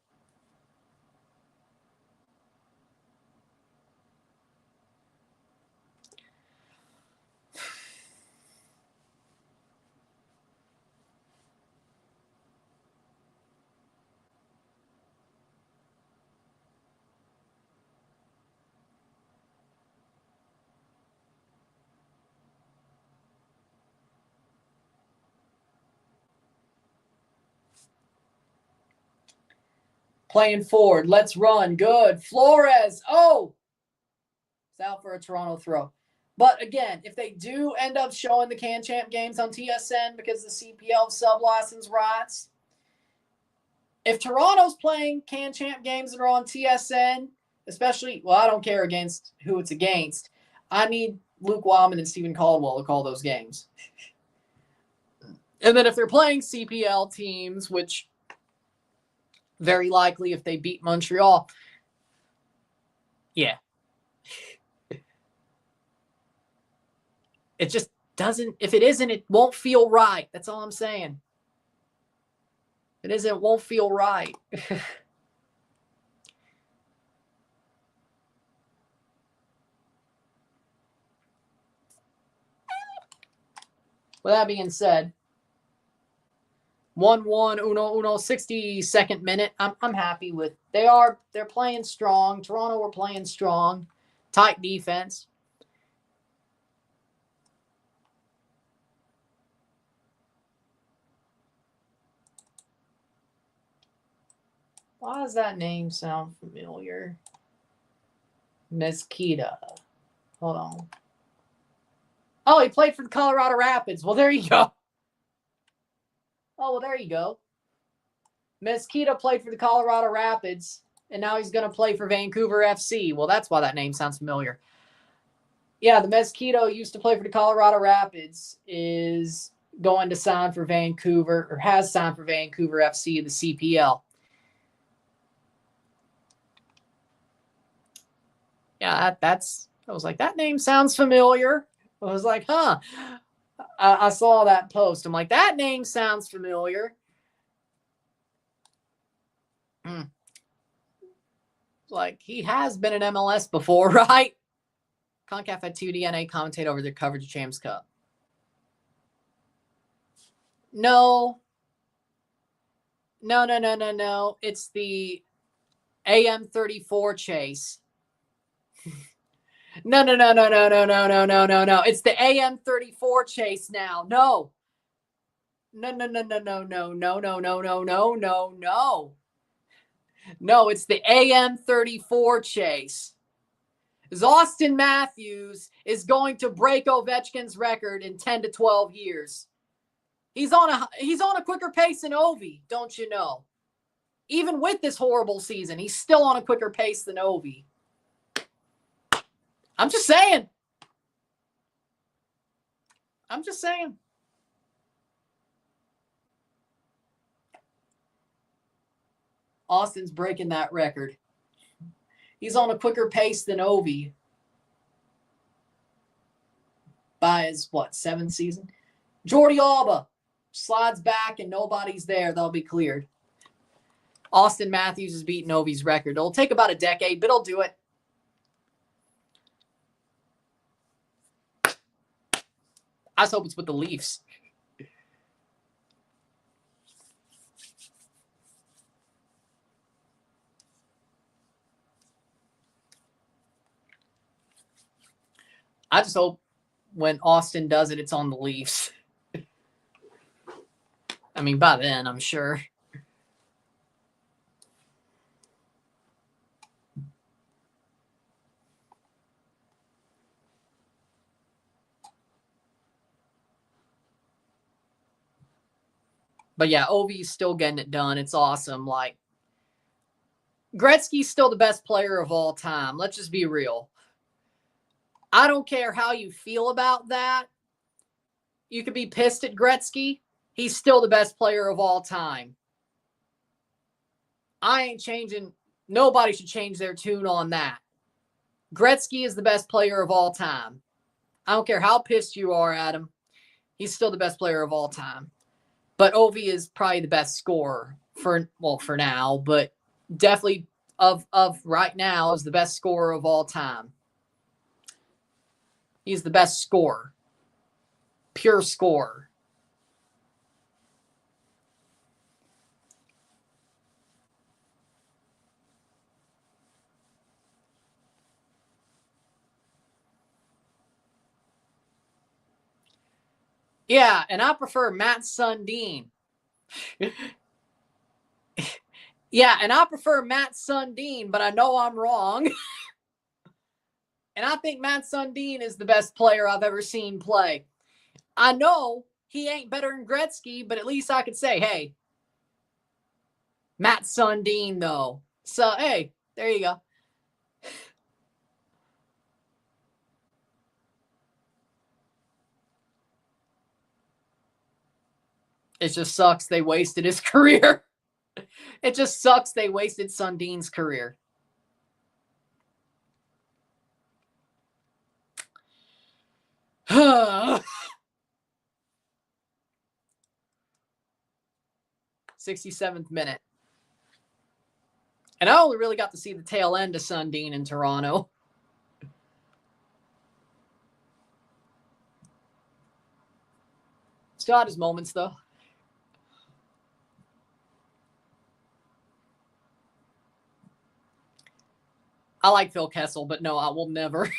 Playing forward. Let's run. Good. Flores. Oh! It's out for a Toronto throw. But again, if they do end up showing the Can Champ games on TSN because the CPL sub-license rights, if Toronto's playing Can Champ games that are on TSN, especially, well, I don't care against who it's against. I need Luke Wyman and Stephen Caldwell to call those games. And then if they're playing CPL teams, which very likely if they beat Montreal, yeah. It just doesn't, if it isn't, it won't feel right. That's all I'm saying. If it isn't, it won't feel right. With that being said, 1-1, uno, 62nd minute. I'm happy with. They're playing strong. Toronto were playing strong. Tight defense. Why does that name sound familiar? Mezquita. Hold on. Oh, he played for the Colorado Rapids. Well, there you go. Oh, well, there you go. Mezquita played for the Colorado Rapids, and now he's going to play for Vancouver FC. Well, that's why that name sounds familiar. Yeah, the Mezquita used to play for the Colorado Rapids, is going to sign for Vancouver, or has signed for Vancouver FC, the CPL. Yeah, I was like, that name sounds familiar. I was like, huh. I saw that post. I'm like, that name sounds familiar. Like, he has been in MLS before, right? CONCACAF had 2 DNA commentate over their coverage of Champs Cup. No. It's the AM34 chase. No. It's the AM34 chase now. No. No, it's the AM34 chase. Austin Matthews is going to break Ovechkin's record in 10 to 12 years. He's on a quicker pace than Ovi, don't you know? Even with this horrible season, he's still on a quicker pace than Ovi. I'm just saying. Austin's breaking that record. He's on a quicker pace than Ovi by his, 7th season? Jordi Alba slides back and nobody's there. They'll be cleared. Austin Matthews is beating Ovi's record. It'll take about a decade, but he'll do it. I just hope it's with the Leafs. I just hope when Austin does it, it's on the Leafs. I mean, by then, I'm sure. But yeah, Ovi's still getting it done. It's awesome. Like, Gretzky's still the best player of all time. Let's just be real. I don't care how you feel about that. You could be pissed at Gretzky. He's still the best player of all time. I ain't changing. Nobody should change their tune on that. Gretzky is the best player of all time. I don't care how pissed you are at him. He's still the best player of all time. But Ovi is probably the best scorer for now, but definitely of right now is the best scorer of all time. He's the best scorer. Pure scorer. Yeah, and I prefer Matt Sundin. Yeah, and I prefer Matt Sundin, but I know I'm wrong. And I think Matt Sundin is the best player I've ever seen play. I know he ain't better than Gretzky, but at least I could say, hey, Matt Sundin, though. So, hey, there you go. It just sucks they wasted his career. It just sucks they wasted Sundin's career. Huh. 67th minute. And I only really got to see the tail end of Sundin in Toronto. Still had his moments, though. I like Phil Kessel, but no, I will never.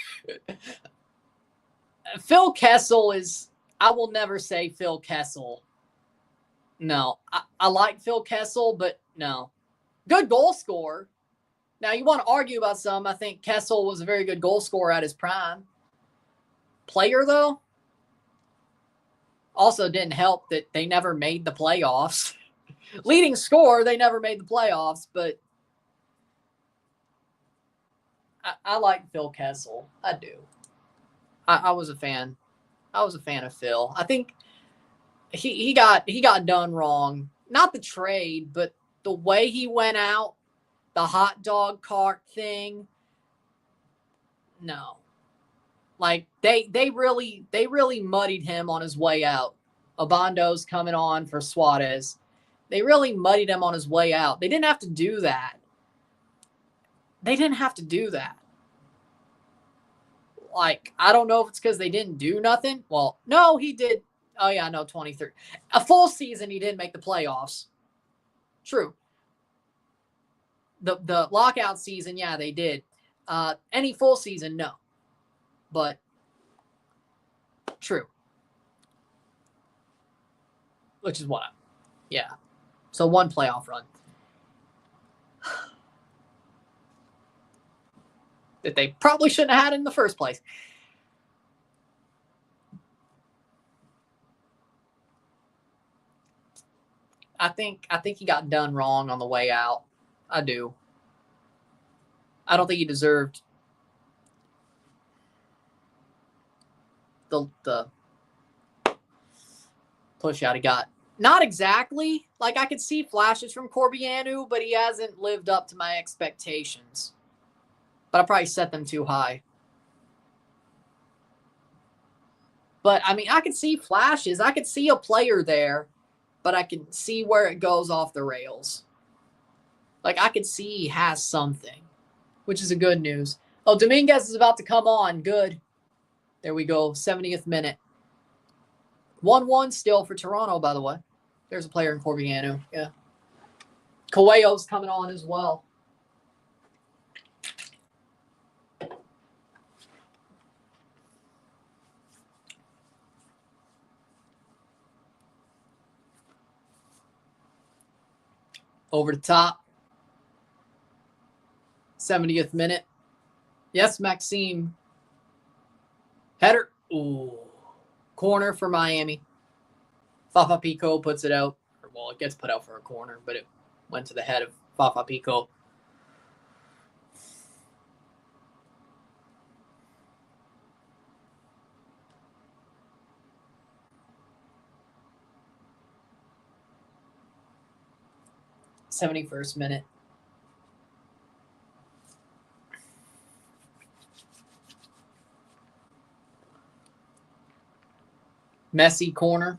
Phil Kessel is... I will never say Phil Kessel. No. I like Phil Kessel, but no. Good goal scorer. Now, you want to argue about some. I think Kessel was a very good goal scorer at his prime. Player, though, also didn't help that they never made the playoffs. Leading scorer, they never made the playoffs, but I like Phil Kessel. I do. I was a fan. I was a fan of Phil. I think he got done wrong. Not the trade, but the way he went out, the hot dog cart thing. No. Like they really muddied him on his way out. Obondo's coming on for Suarez. They really muddied him on his way out. They didn't have to do that. They didn't have to do that. Like, I don't know if it's because they didn't do nothing. Well, no, he did. Oh, yeah, no, 23. A full season, he didn't make the playoffs. True. The lockout season, yeah, they did. Any full season, no. But, true. Which is what yeah. So, one playoff run. That they probably shouldn't have had in the first place. I think he got done wrong on the way out. I do. I don't think he deserved the push out he got. Not exactly. Like, I could see flashes from Corbeanu, but he hasn't lived up to my expectations. But I probably set them too high. But, I mean, I could see flashes. I could see a player there, but I can see where it goes off the rails. Like, I could see he has something, which is a good news. Oh, Dominguez is about to come on. Good. There we go. 70th minute. 1-1 still for Toronto, by the way. There's a player in Corbeanu. Yeah. Coelho's coming on as well. Over the top. 70th minute. Yes, Maxime. Header. Ooh. Corner for Miami. Fafa Pico puts it out. Well, it gets put out for a corner, but it went to the head of Fafa Pico. '71st minute. Messi corner.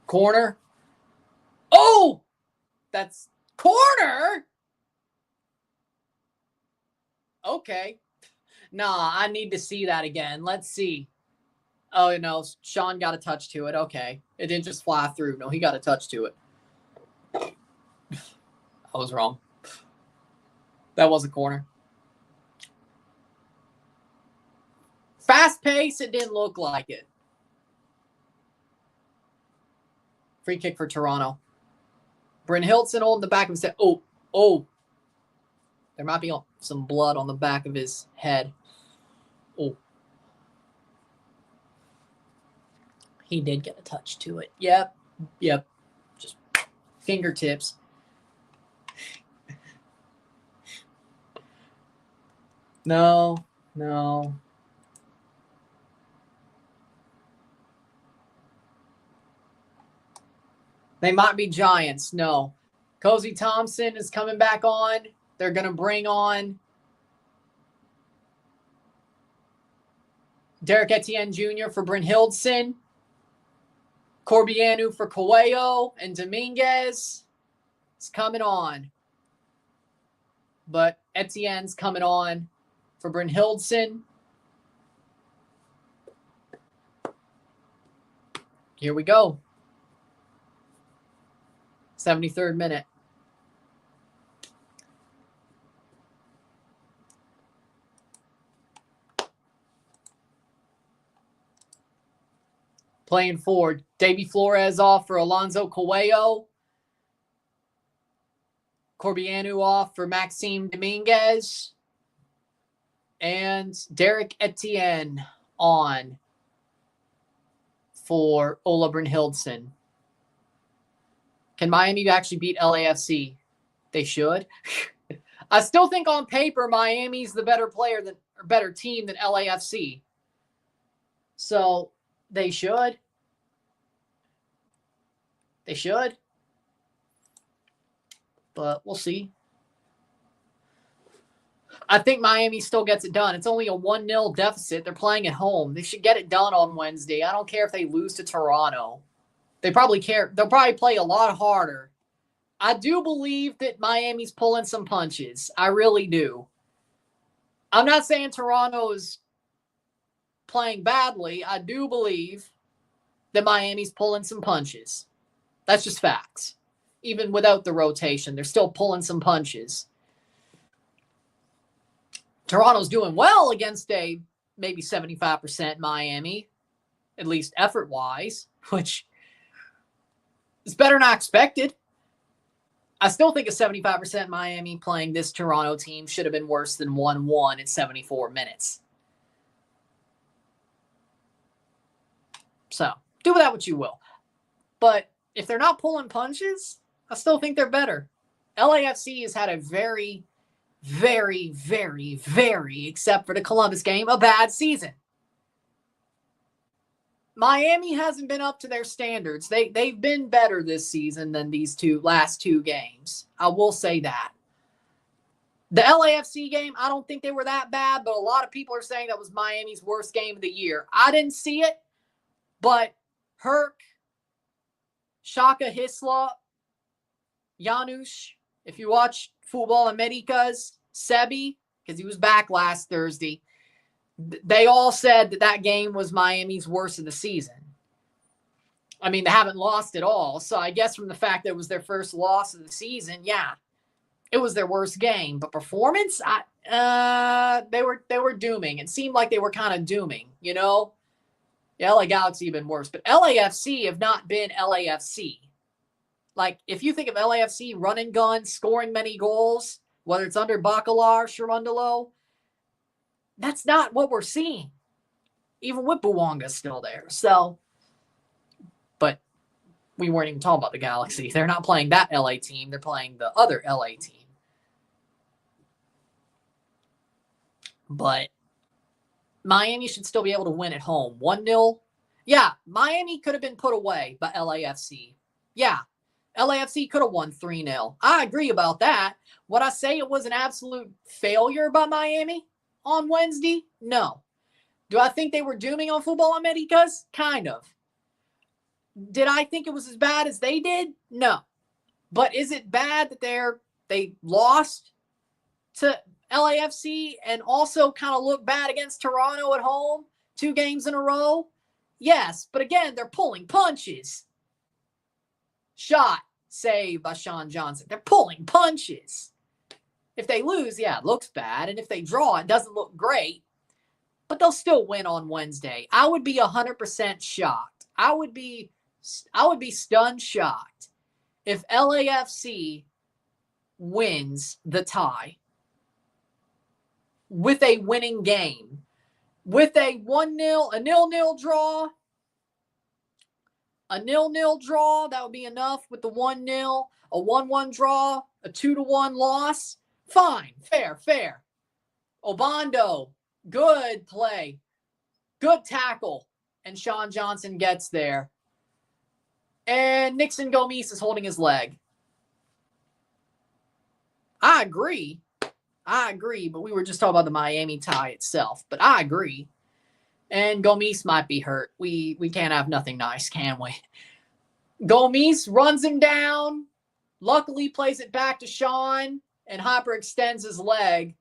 Corner. Oh! That's corner? Okay. Nah, I need to see that again. Let's see. Oh, no, Sean got a touch to it. Okay. It didn't just fly through. No, he got a touch to it. I was wrong. That was a corner. Fast pace, it didn't look like it. Free kick for Toronto. Bryn Hilton on the back of his head. Oh. There might be some blood on the back of his head. Oh. He did get a touch to it. Yep. Just fingertips. No. They might be Giants. No. Cozy Thompson is coming back on. They're going to bring on Derek Etienne Jr. for Brynhildsen. Corbianu for Coelho and Dominguez. It's coming on. But Etienne's coming on for Brynhildsen. Here we go. 73rd minute. Playing forward. Davy Flores off for Alonso Coelho. Corbianu off for Maxime Dominguez. And Derek Etienne on for Ola Brynhildsen. Can Miami actually beat LAFC? They should. I still think on paper Miami's the better better team than LAFC. So they should. They should. But we'll see. I think Miami still gets it done. It's only a 1-0 deficit. They're playing at home. They should get it done on Wednesday. I don't care if they lose to Toronto. They probably care. They'll probably play a lot harder. I do believe that Miami's pulling some punches. I really do. I'm not saying Toronto is playing badly. I do believe that Miami's pulling some punches. That's just facts. Even without the rotation, they're still pulling some punches. Toronto's doing well against a maybe 75% Miami, at least effort-wise, which is better than I expected. I still think a 75% Miami playing this Toronto team should have been worse than 1-1 in 74 minutes. So, do with that what you will. But if they're not pulling punches, I still think they're better. LAFC has had a very, except for the Columbus game, a bad season. Miami hasn't been up to their standards. They've been better this season than these last two games. I will say that. The LAFC game, I don't think they were that bad, but a lot of people are saying that was Miami's worst game of the year. I didn't see it, but Herc, Shaka Hislop, Janusz, if you watch Football Americas, Sebi, because he was back last Thursday, they all said that game was Miami's worst of the season. I mean, they haven't lost at all. So I guess from the fact that it was their first loss of the season, yeah, it was their worst game. But performance, they were dooming. It seemed like they were kind of dooming, you know? The LA Galaxy have been worse. But LAFC have not been LAFC. Like, if you think of LAFC run and gun, scoring many goals, whether it's under Bacalar, Sharundalo, that's not what we're seeing. Even with Bouanga still there. So, but we weren't even talking about the Galaxy. They're not playing that LA team. They're playing the other LA team. But Miami should still be able to win at home. 1-0. Yeah, Miami could have been put away by LAFC. Yeah, LAFC could have won 3-0. I agree about that. Would I say it was an absolute failure by Miami on Wednesday? No. Do I think they were dooming on Football Americas? Kind of. Did I think it was as bad as they did? No. But is it bad that they lost to LAFC and also kind of look bad against Toronto at home 2 games in a row? Yes, but again, they're pulling punches. Shot, save by Sean Johnson. They're pulling punches. If they lose, yeah, it looks bad. And if they draw, it doesn't look great. But they'll still win on Wednesday. I would be 100% shocked. I would be stunned shocked if LAFC wins the tie with a winning game. With a 1-0, a 0-0 draw, A 0-0 draw, that would be enough with the 1-0. A 1-1 draw, a 2-1 loss. Fine, fair. Obando, good play. Good tackle. And Sean Johnson gets there. And Nixon Gomes is holding his leg. I agree, but we were just talking about the Miami tie itself. But I agree. And Gomes might be hurt. We can't have nothing nice, can we? Gomes runs him down. Luckily plays it back to Sean and hyperextends his leg,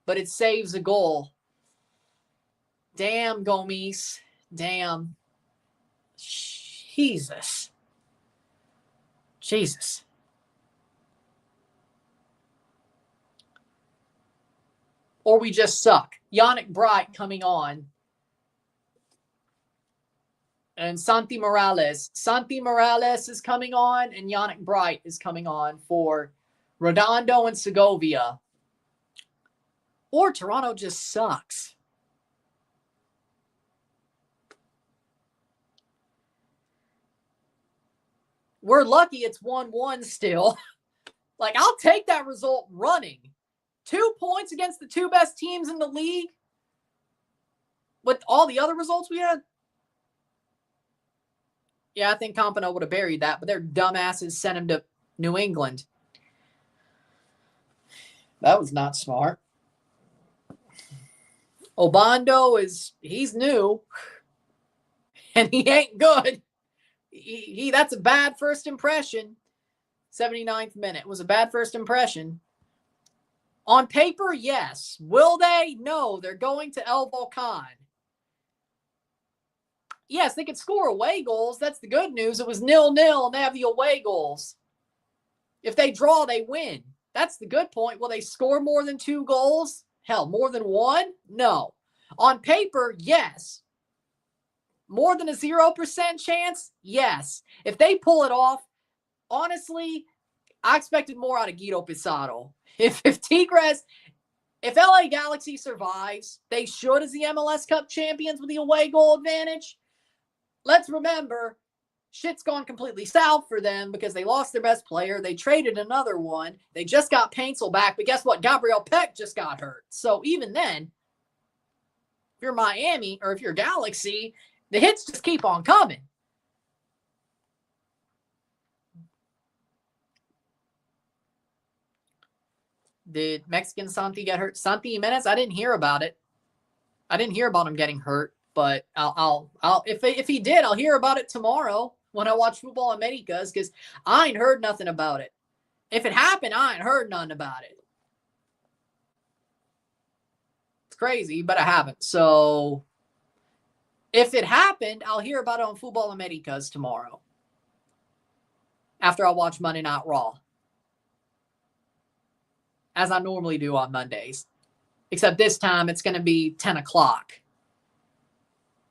but it saves a goal. Damn, Gomes. Damn. Jesus. Or we just suck. Yannick Bright coming on. And Santi Morales. Santi Morales is coming on, and Yannick Bright is coming on for Redondo and Segovia. Or Toronto just sucks. We're lucky it's 1-1 still. Like, I'll take that result running. 2 points against the two best teams in the league with all the other results we had. Yeah, I think Campano would have buried that, but their dumbasses sent him to New England. That was not smart. Obando he's new, and he ain't good. That's a bad first impression. 79th minute was a bad first impression. On paper, yes. Will they? No, they're going to El Volcan. Yes, they could score away goals. That's the good news. It was 0-0, and they have the away goals. If they draw, they win. That's the good point. Will they score more than 2 goals? Hell, more than 1? No. On paper, yes. More than a 0% chance? Yes. If they pull it off, honestly, I expected more out of Guido Pizarro. If Tigres, if LA Galaxy survives, they should as the MLS Cup champions with the away goal advantage. Let's remember, shit's gone completely south for them because they lost their best player. They traded another one. They just got Paintsel back, but guess what? Gabriel Peck just got hurt. So even then, if you're Miami or if you're Galaxy, the hits just keep on coming. Did Mexican Santi get hurt? Santi Jimenez? I didn't hear about it. I didn't hear about him getting hurt, but I'll if he did, I'll hear about it tomorrow when I watch Football Americas because I ain't heard nothing about it. If it happened, I ain't heard nothing about it. It's crazy, but I haven't. So if it happened, I'll hear about it on Football Americas tomorrow after I watch Monday Night Raw, as I normally do on Mondays. Except this time it's going to be 10 o'clock.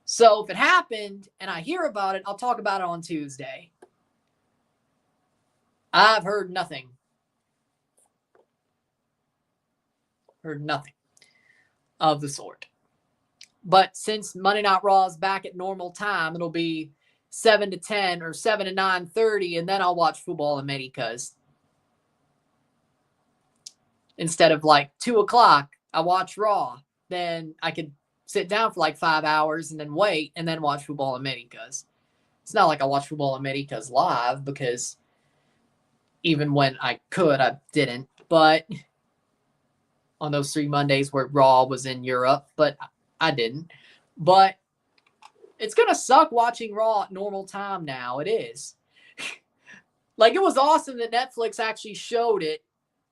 So if it happened and I hear about it, I'll talk about it on Tuesday. I've heard nothing. Heard nothing of the sort. But since Monday Night Raw is back at normal time, it'll be 7 to 10 or 7 to 9:30, and then I'll watch Football Americas. Instead of like 2 o'clock, I watch Raw. Then I could sit down for like 5 hours and then wait and then watch Football Americas. It's not like I watch Football Americas live because even when I could, I didn't. But on those 3 Mondays where Raw was in Europe, but I didn't. But it's going to suck watching Raw at normal time now. It is. Like, it was awesome that Netflix actually showed it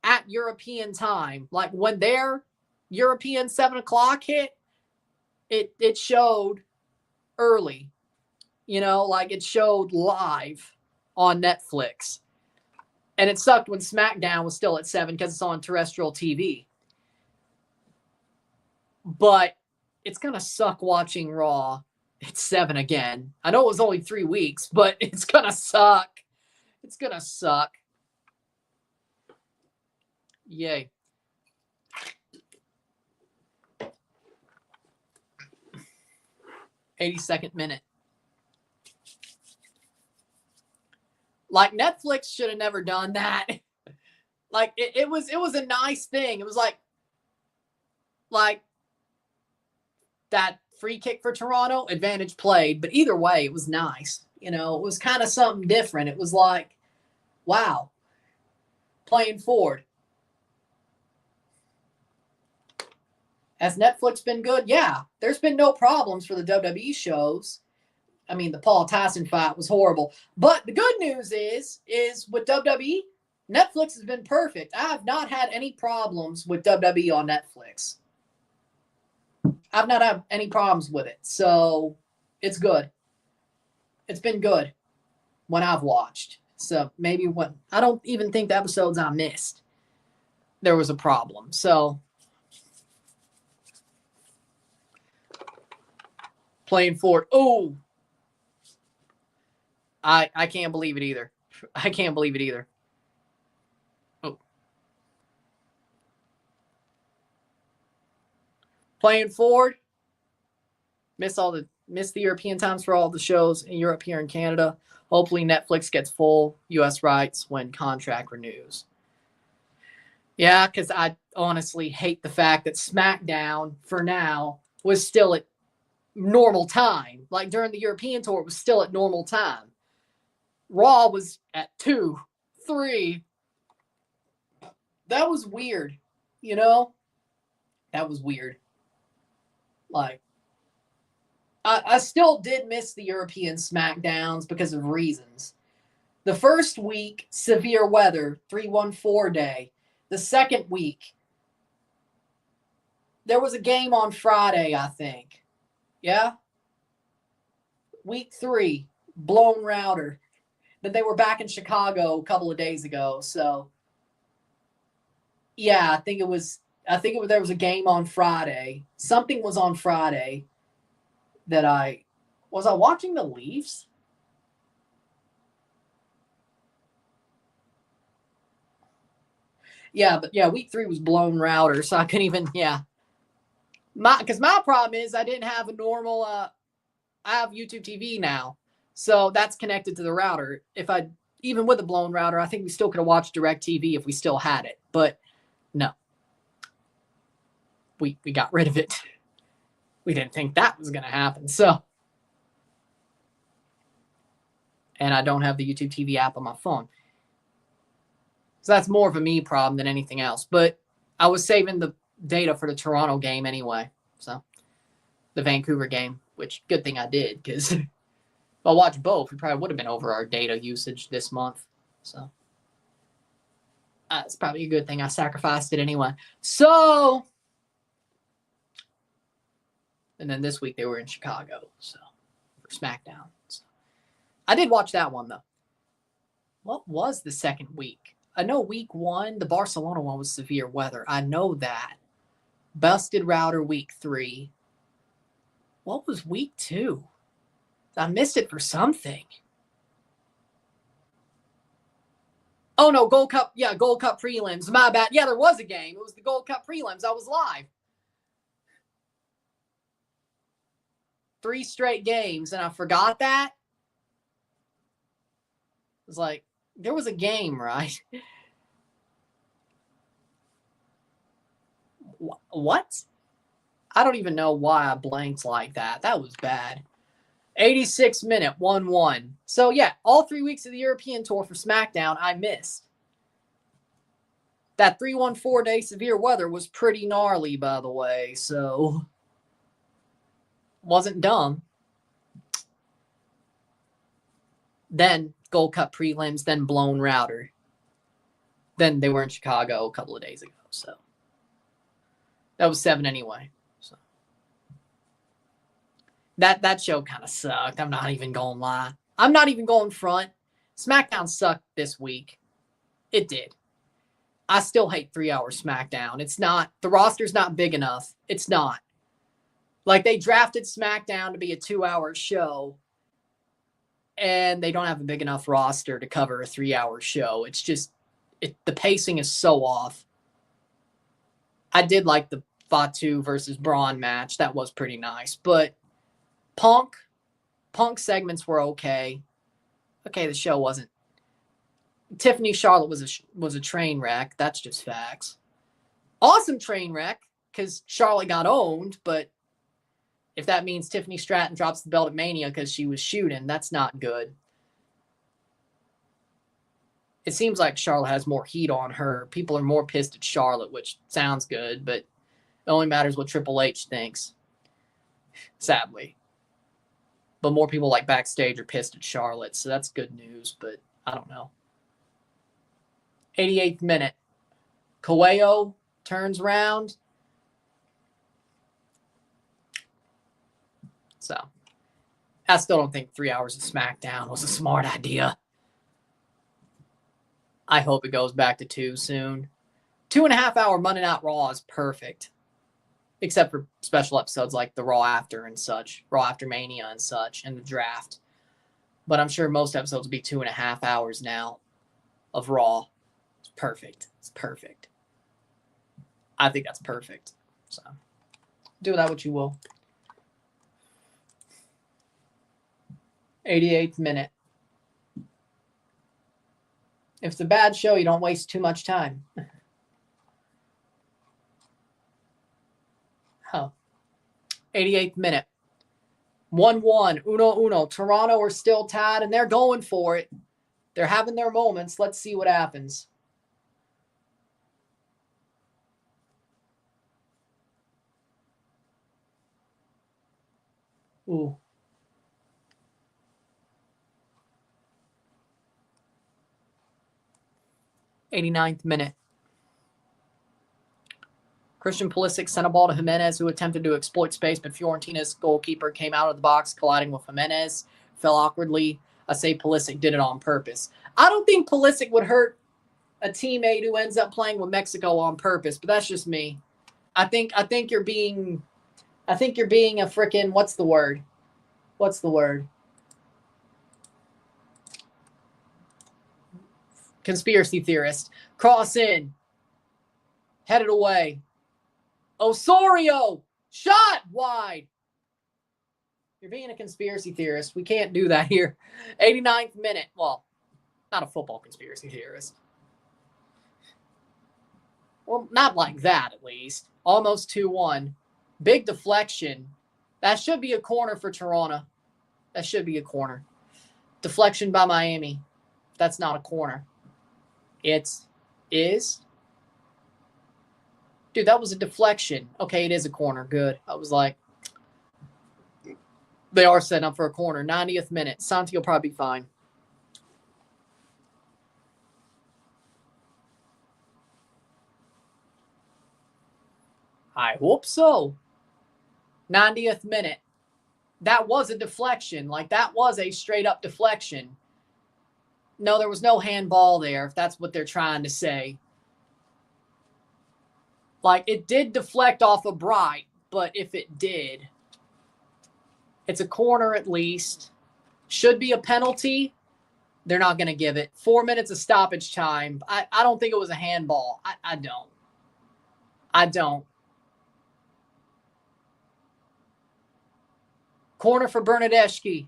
at European time. Like, when their European 7 o'clock hit, it showed early. You know, like it showed live on Netflix. And it sucked when SmackDown was still at 7 because it's on terrestrial TV. But it's going to suck watching Raw at 7 again. I know it was only 3 weeks, but it's going to suck. It's going to suck. Yay. '82nd minute. Like, Netflix should have never done that. Like, it was a nice thing. It was like that free kick for Toronto, advantage played. But either way, it was nice. You know, it was kind of something different. It was like, wow, playing forward. Has Netflix been good? Yeah. There's been no problems for the WWE shows. I mean, the Paul Tyson fight was horrible. But the good news is with WWE, Netflix has been perfect. I have not had any problems with WWE on Netflix. I've not had any problems with it. So it's good. It's been good when I've watched. So maybe when I don't even think the episodes I missed, there was a problem. So playing forward. Oh, I can't believe it either. I can't believe it either. Oh. Playing forward. Miss the European times for all the shows in Europe here in Canada. Hopefully Netflix gets full US rights when contract renews. Yeah, because I honestly hate the fact that SmackDown, for now, was still at normal time. Like, during the European tour, it was still at normal time. Raw was at 2, 3. That was weird, you know? That was weird. Like, I still did miss the European SmackDowns because of reasons. The first week, severe weather, 314 day. The second week, there was a game on Friday, I think. Yeah? Week 3, blown router. Then they were back in Chicago a couple of days ago. So, yeah, I think there was a game on Friday. Something was on Friday that was I watching the Leafs? Yeah, but yeah, week 3 was blown router, so I couldn't even, yeah. Because my problem is I didn't have a normal, I have YouTube TV now, so that's connected to the router. Even with a blown router, I think we still could have watched DirecTV if we still had it, but no. We got rid of it. We didn't think that was going to happen, so. And I don't have the YouTube TV app on my phone. So that's more of a me problem than anything else. But I was saving the data for the Toronto game anyway. So the Vancouver game, which good thing I did, because if I watched both, we probably would have been over our data usage this month. So it's probably a good thing I sacrificed it anyway. So, and then this week they were in Chicago, so for SmackDown. So, I did watch that one though. What was the second week? I know week 1, the Barcelona one was severe weather. I know that. Busted router week 3. What was week 2? I missed it for something. Oh, no, Gold Cup. Yeah, Gold Cup prelims. My bad. Yeah, there was a game. It was the Gold Cup prelims. I was live. 3 straight games, and I forgot that. It was like, there was a game, right? What? I don't even know why I blanked like that. That was bad. 86 minute, 1-1. So, yeah, all 3 weeks of the European tour for SmackDown, I missed. That 314 day severe weather was pretty gnarly, by the way. So, wasn't dumb. Then Gold Cup prelims, then blown router. Then they were in Chicago a couple of days ago. So that was 7 anyway. So that show kind of sucked. I'm not even going to lie. I'm not even going front. SmackDown sucked this week. It did. I still hate 3-hour SmackDown. It's not. The roster's not big enough. It's not. Like, they drafted SmackDown to be a 2-hour show, and they don't have a big enough roster to cover a 3-hour show. It's just, the pacing is so off. I did like the Fatu versus Braun match. That was pretty nice. But Punk segments were okay. Okay, the show wasn't Tiffany Charlotte was a train wreck. That's just facts. Awesome train wreck because Charlotte got owned, but if that means Tiffany Stratton drops the belt at Mania because she was shooting, that's not good. It seems like Charlotte has more heat on her. People are more pissed at Charlotte, which sounds good, but it only matters what Triple H thinks, sadly. But more people like backstage are pissed at Charlotte, so that's good news, but I don't know. 88th minute. Coelho turns around. So, I still don't think 3 hours of SmackDown was a smart idea. I hope it goes back to 2 soon. 2.5 hour Monday Night Raw is perfect. Except for special episodes like the Raw After and such. Raw After Mania and such. And the draft. But I'm sure most episodes will be 2.5 hours now of Raw. It's perfect. It's perfect. I think that's perfect. So, do that what you will. 88th minute. If it's a bad show, you don't waste too much time. Huh. 88th minute. 1-1. Uno. Toronto are still tied, and they're going for it. They're having their moments. Let's see what happens. Ooh. '89th minute. Christian Pulisic sent a ball to Jimenez, who attempted to exploit space, but Fiorentina's goalkeeper came out of the box, colliding with Jimenez, fell awkwardly. I say Pulisic did it on purpose. I don't think Pulisic would hurt a teammate who ends up playing with Mexico on purpose, but that's just me. I think you're being a freaking what's the word? Conspiracy theorist. Cross in. Headed away. Osorio! Shot wide! You're being a conspiracy theorist. We can't do that here. 89th minute. Well, not a football conspiracy theorist. Well, not like that, at least. Almost 2-1. Big deflection. That should be a corner for Toronto. That should be a corner. Deflection by Miami. That's not a corner. It is. Dude, that was a deflection. Okay, it is a corner. Good. I was like, they are setting up for a corner. 90th minute. Santi will probably be fine. I hope so. 90th minute. That was a deflection. Like, that was a straight-up deflection. No, there was no handball there, if that's what they're trying to say. Like, it did deflect off of Bright, but if it did, it's a corner at least. Should be a penalty. They're not going to give it. 4 minutes of stoppage time. I don't think it was a handball. I don't. Corner for Bernadeschi.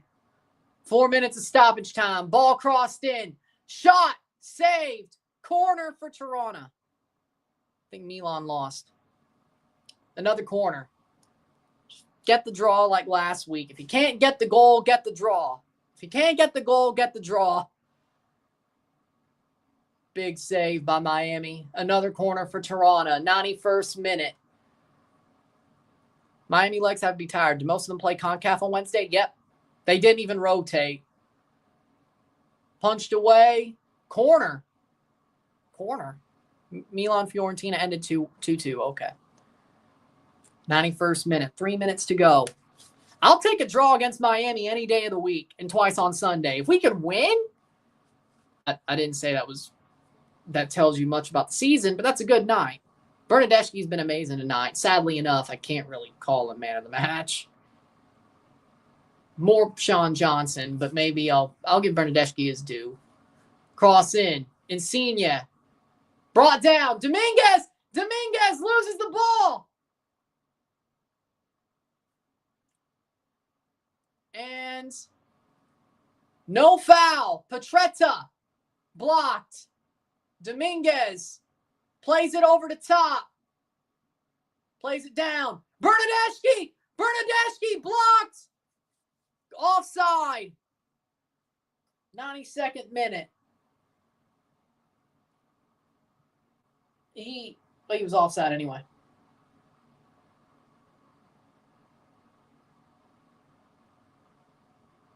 4 minutes of stoppage time. Ball crossed in. Shot. Saved. Corner for Toronto. I think Milan lost. Another corner. Get the draw like last week. If you can't get the goal, get the draw. If you can't get the goal, get the draw. Big save by Miami. Another corner for Toronto. 91st minute. Miami legs have to be tired. Do most of them play CONCACAF on Wednesday? Yep. They didn't even rotate. Punched away. Corner. Milan Fiorentina ended 2-2. Okay. 91st minute. 3 minutes to go. I'll take a draw against Miami any day of the week and twice on Sunday. If we could win, I didn't say that tells you much about the season, but that's a good night. Bernadeschi's been amazing tonight. Sadly enough, I can't really call him man of the match. More Sean Johnson, but maybe I'll give Bernadeschi his due. Cross in. Insigne. Brought down. Dominguez loses the ball. And no foul. Petretta. blocked. Dominguez plays it over the top. Plays it down. Bernadeschi blocked. Offside. 92nd minute. He was offside anyway.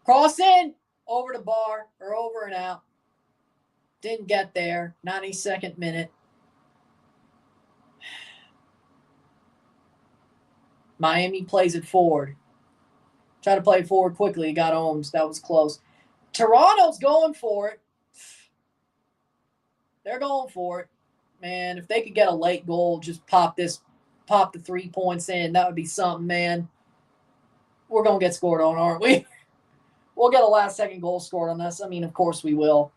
Cross in, over the bar, or over and out. Didn't get there. 92nd minute. Miami plays it forward. Tried to play it forward quickly. Got owned. That was close. Toronto's going for it. They're going for it. Man, if they could get a late goal, just pop the 3 points in, that would be something, man. We're going to get scored on, aren't we? We'll get a last-second goal scored on us. I mean, of course we will.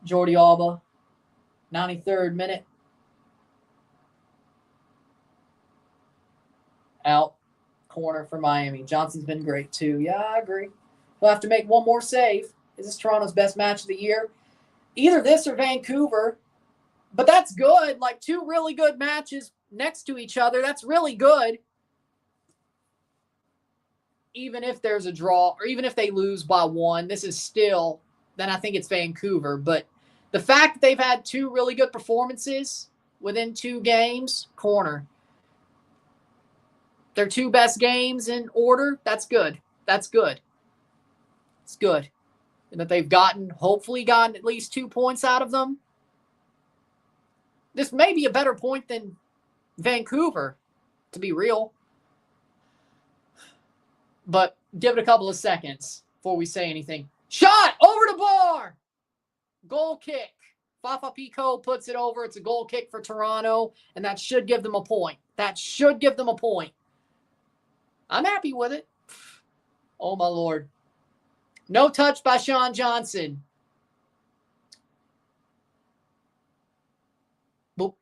Jordi Alba, 93rd minute. Out. Corner for Miami. Johnson's been great, too. Yeah, I agree. He'll have to make one more save. Is this Toronto's best match of the year? Either this or Vancouver. But that's good. Like, 2 really good matches next to each other. That's really good. Even if there's a draw, or even if they lose by 1, this is still, then I think it's Vancouver. But the fact that they've had 2 really good performances within 2 games, corner. Their 2 best games in order, that's good. That's good. It's good. And that they've hopefully gotten at least 2 points out of them. This may be a better point than Vancouver, to be real. But give it a couple of seconds before we say anything. Shot over the bar. Goal kick. Fafa Pico puts it over. It's a goal kick for Toronto, and that should give them a point. That should give them a point. I'm happy with it. Oh, my Lord. No touch by Sean Johnson. Boop.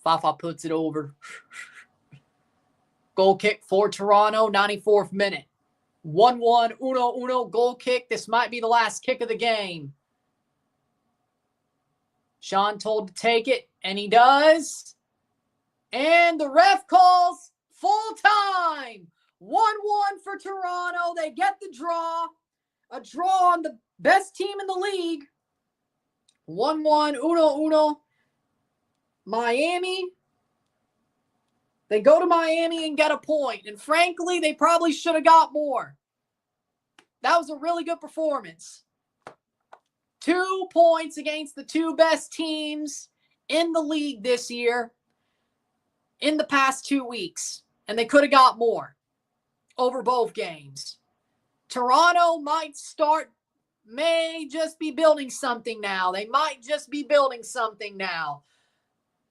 Fafa puts it over. Goal kick for Toronto, 94th minute. 1-1, uno, goal kick. This might be the last kick of the game. Sean told to take it, and he does. And the ref calls full time. 1-1 for Toronto. They get the draw. A draw on the best team in the league. 1-1, uno. Miami. They go to Miami and get a point. And frankly, they probably should have got more. That was a really good performance. 2 points against the 2 best teams in the league this year in the past 2 weeks. And they could have got more over both games. Toronto may just be building something now. They might just be building something now.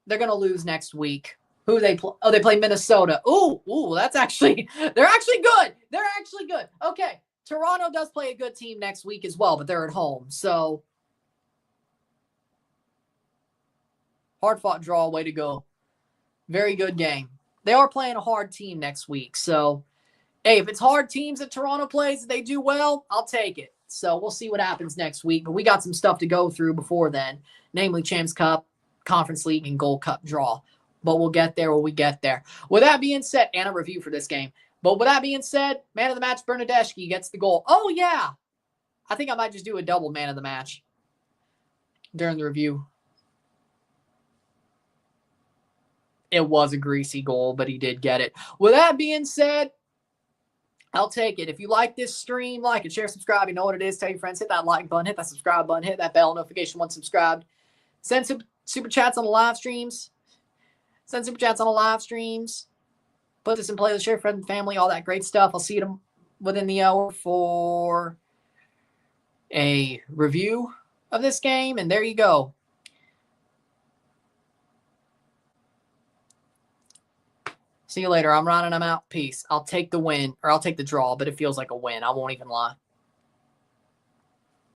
They're going to lose next week. Who they play? Oh, they play Minnesota. Ooh, they're actually good. They're actually good. Okay, Toronto does play a good team next week as well, but they're at home. So, hard-fought draw, way to go. Very good game. They are playing a hard team next week. So, hey, if it's hard teams that Toronto plays, they do well, I'll take it. So, we'll see what happens next week. But we got some stuff to go through before then, namely Champs Cup, Conference League, and Gold Cup draw. But we'll get there when we get there. With that being said, and a review for this game. But with that being said, man of the match, Bernadeschi gets the goal. Oh, yeah. I think I might just do a double man of the match during the review. It was a greasy goal, but he did get it. With that being said, I'll take it. If you like this stream, like it, share, subscribe. You know what it is. Tell your friends. Hit that like button. Hit that subscribe button. Hit that bell notification once subscribed. Send super chats on the live streams. Send super chats on the live streams. Put this in playlist, share, friend, family, all that great stuff. I'll see you within the hour for a review of this game. And there you go. See you later. I'm running. I'm out. Peace. I'll take the win, or I'll take the draw, but it feels like a win. I won't even lie.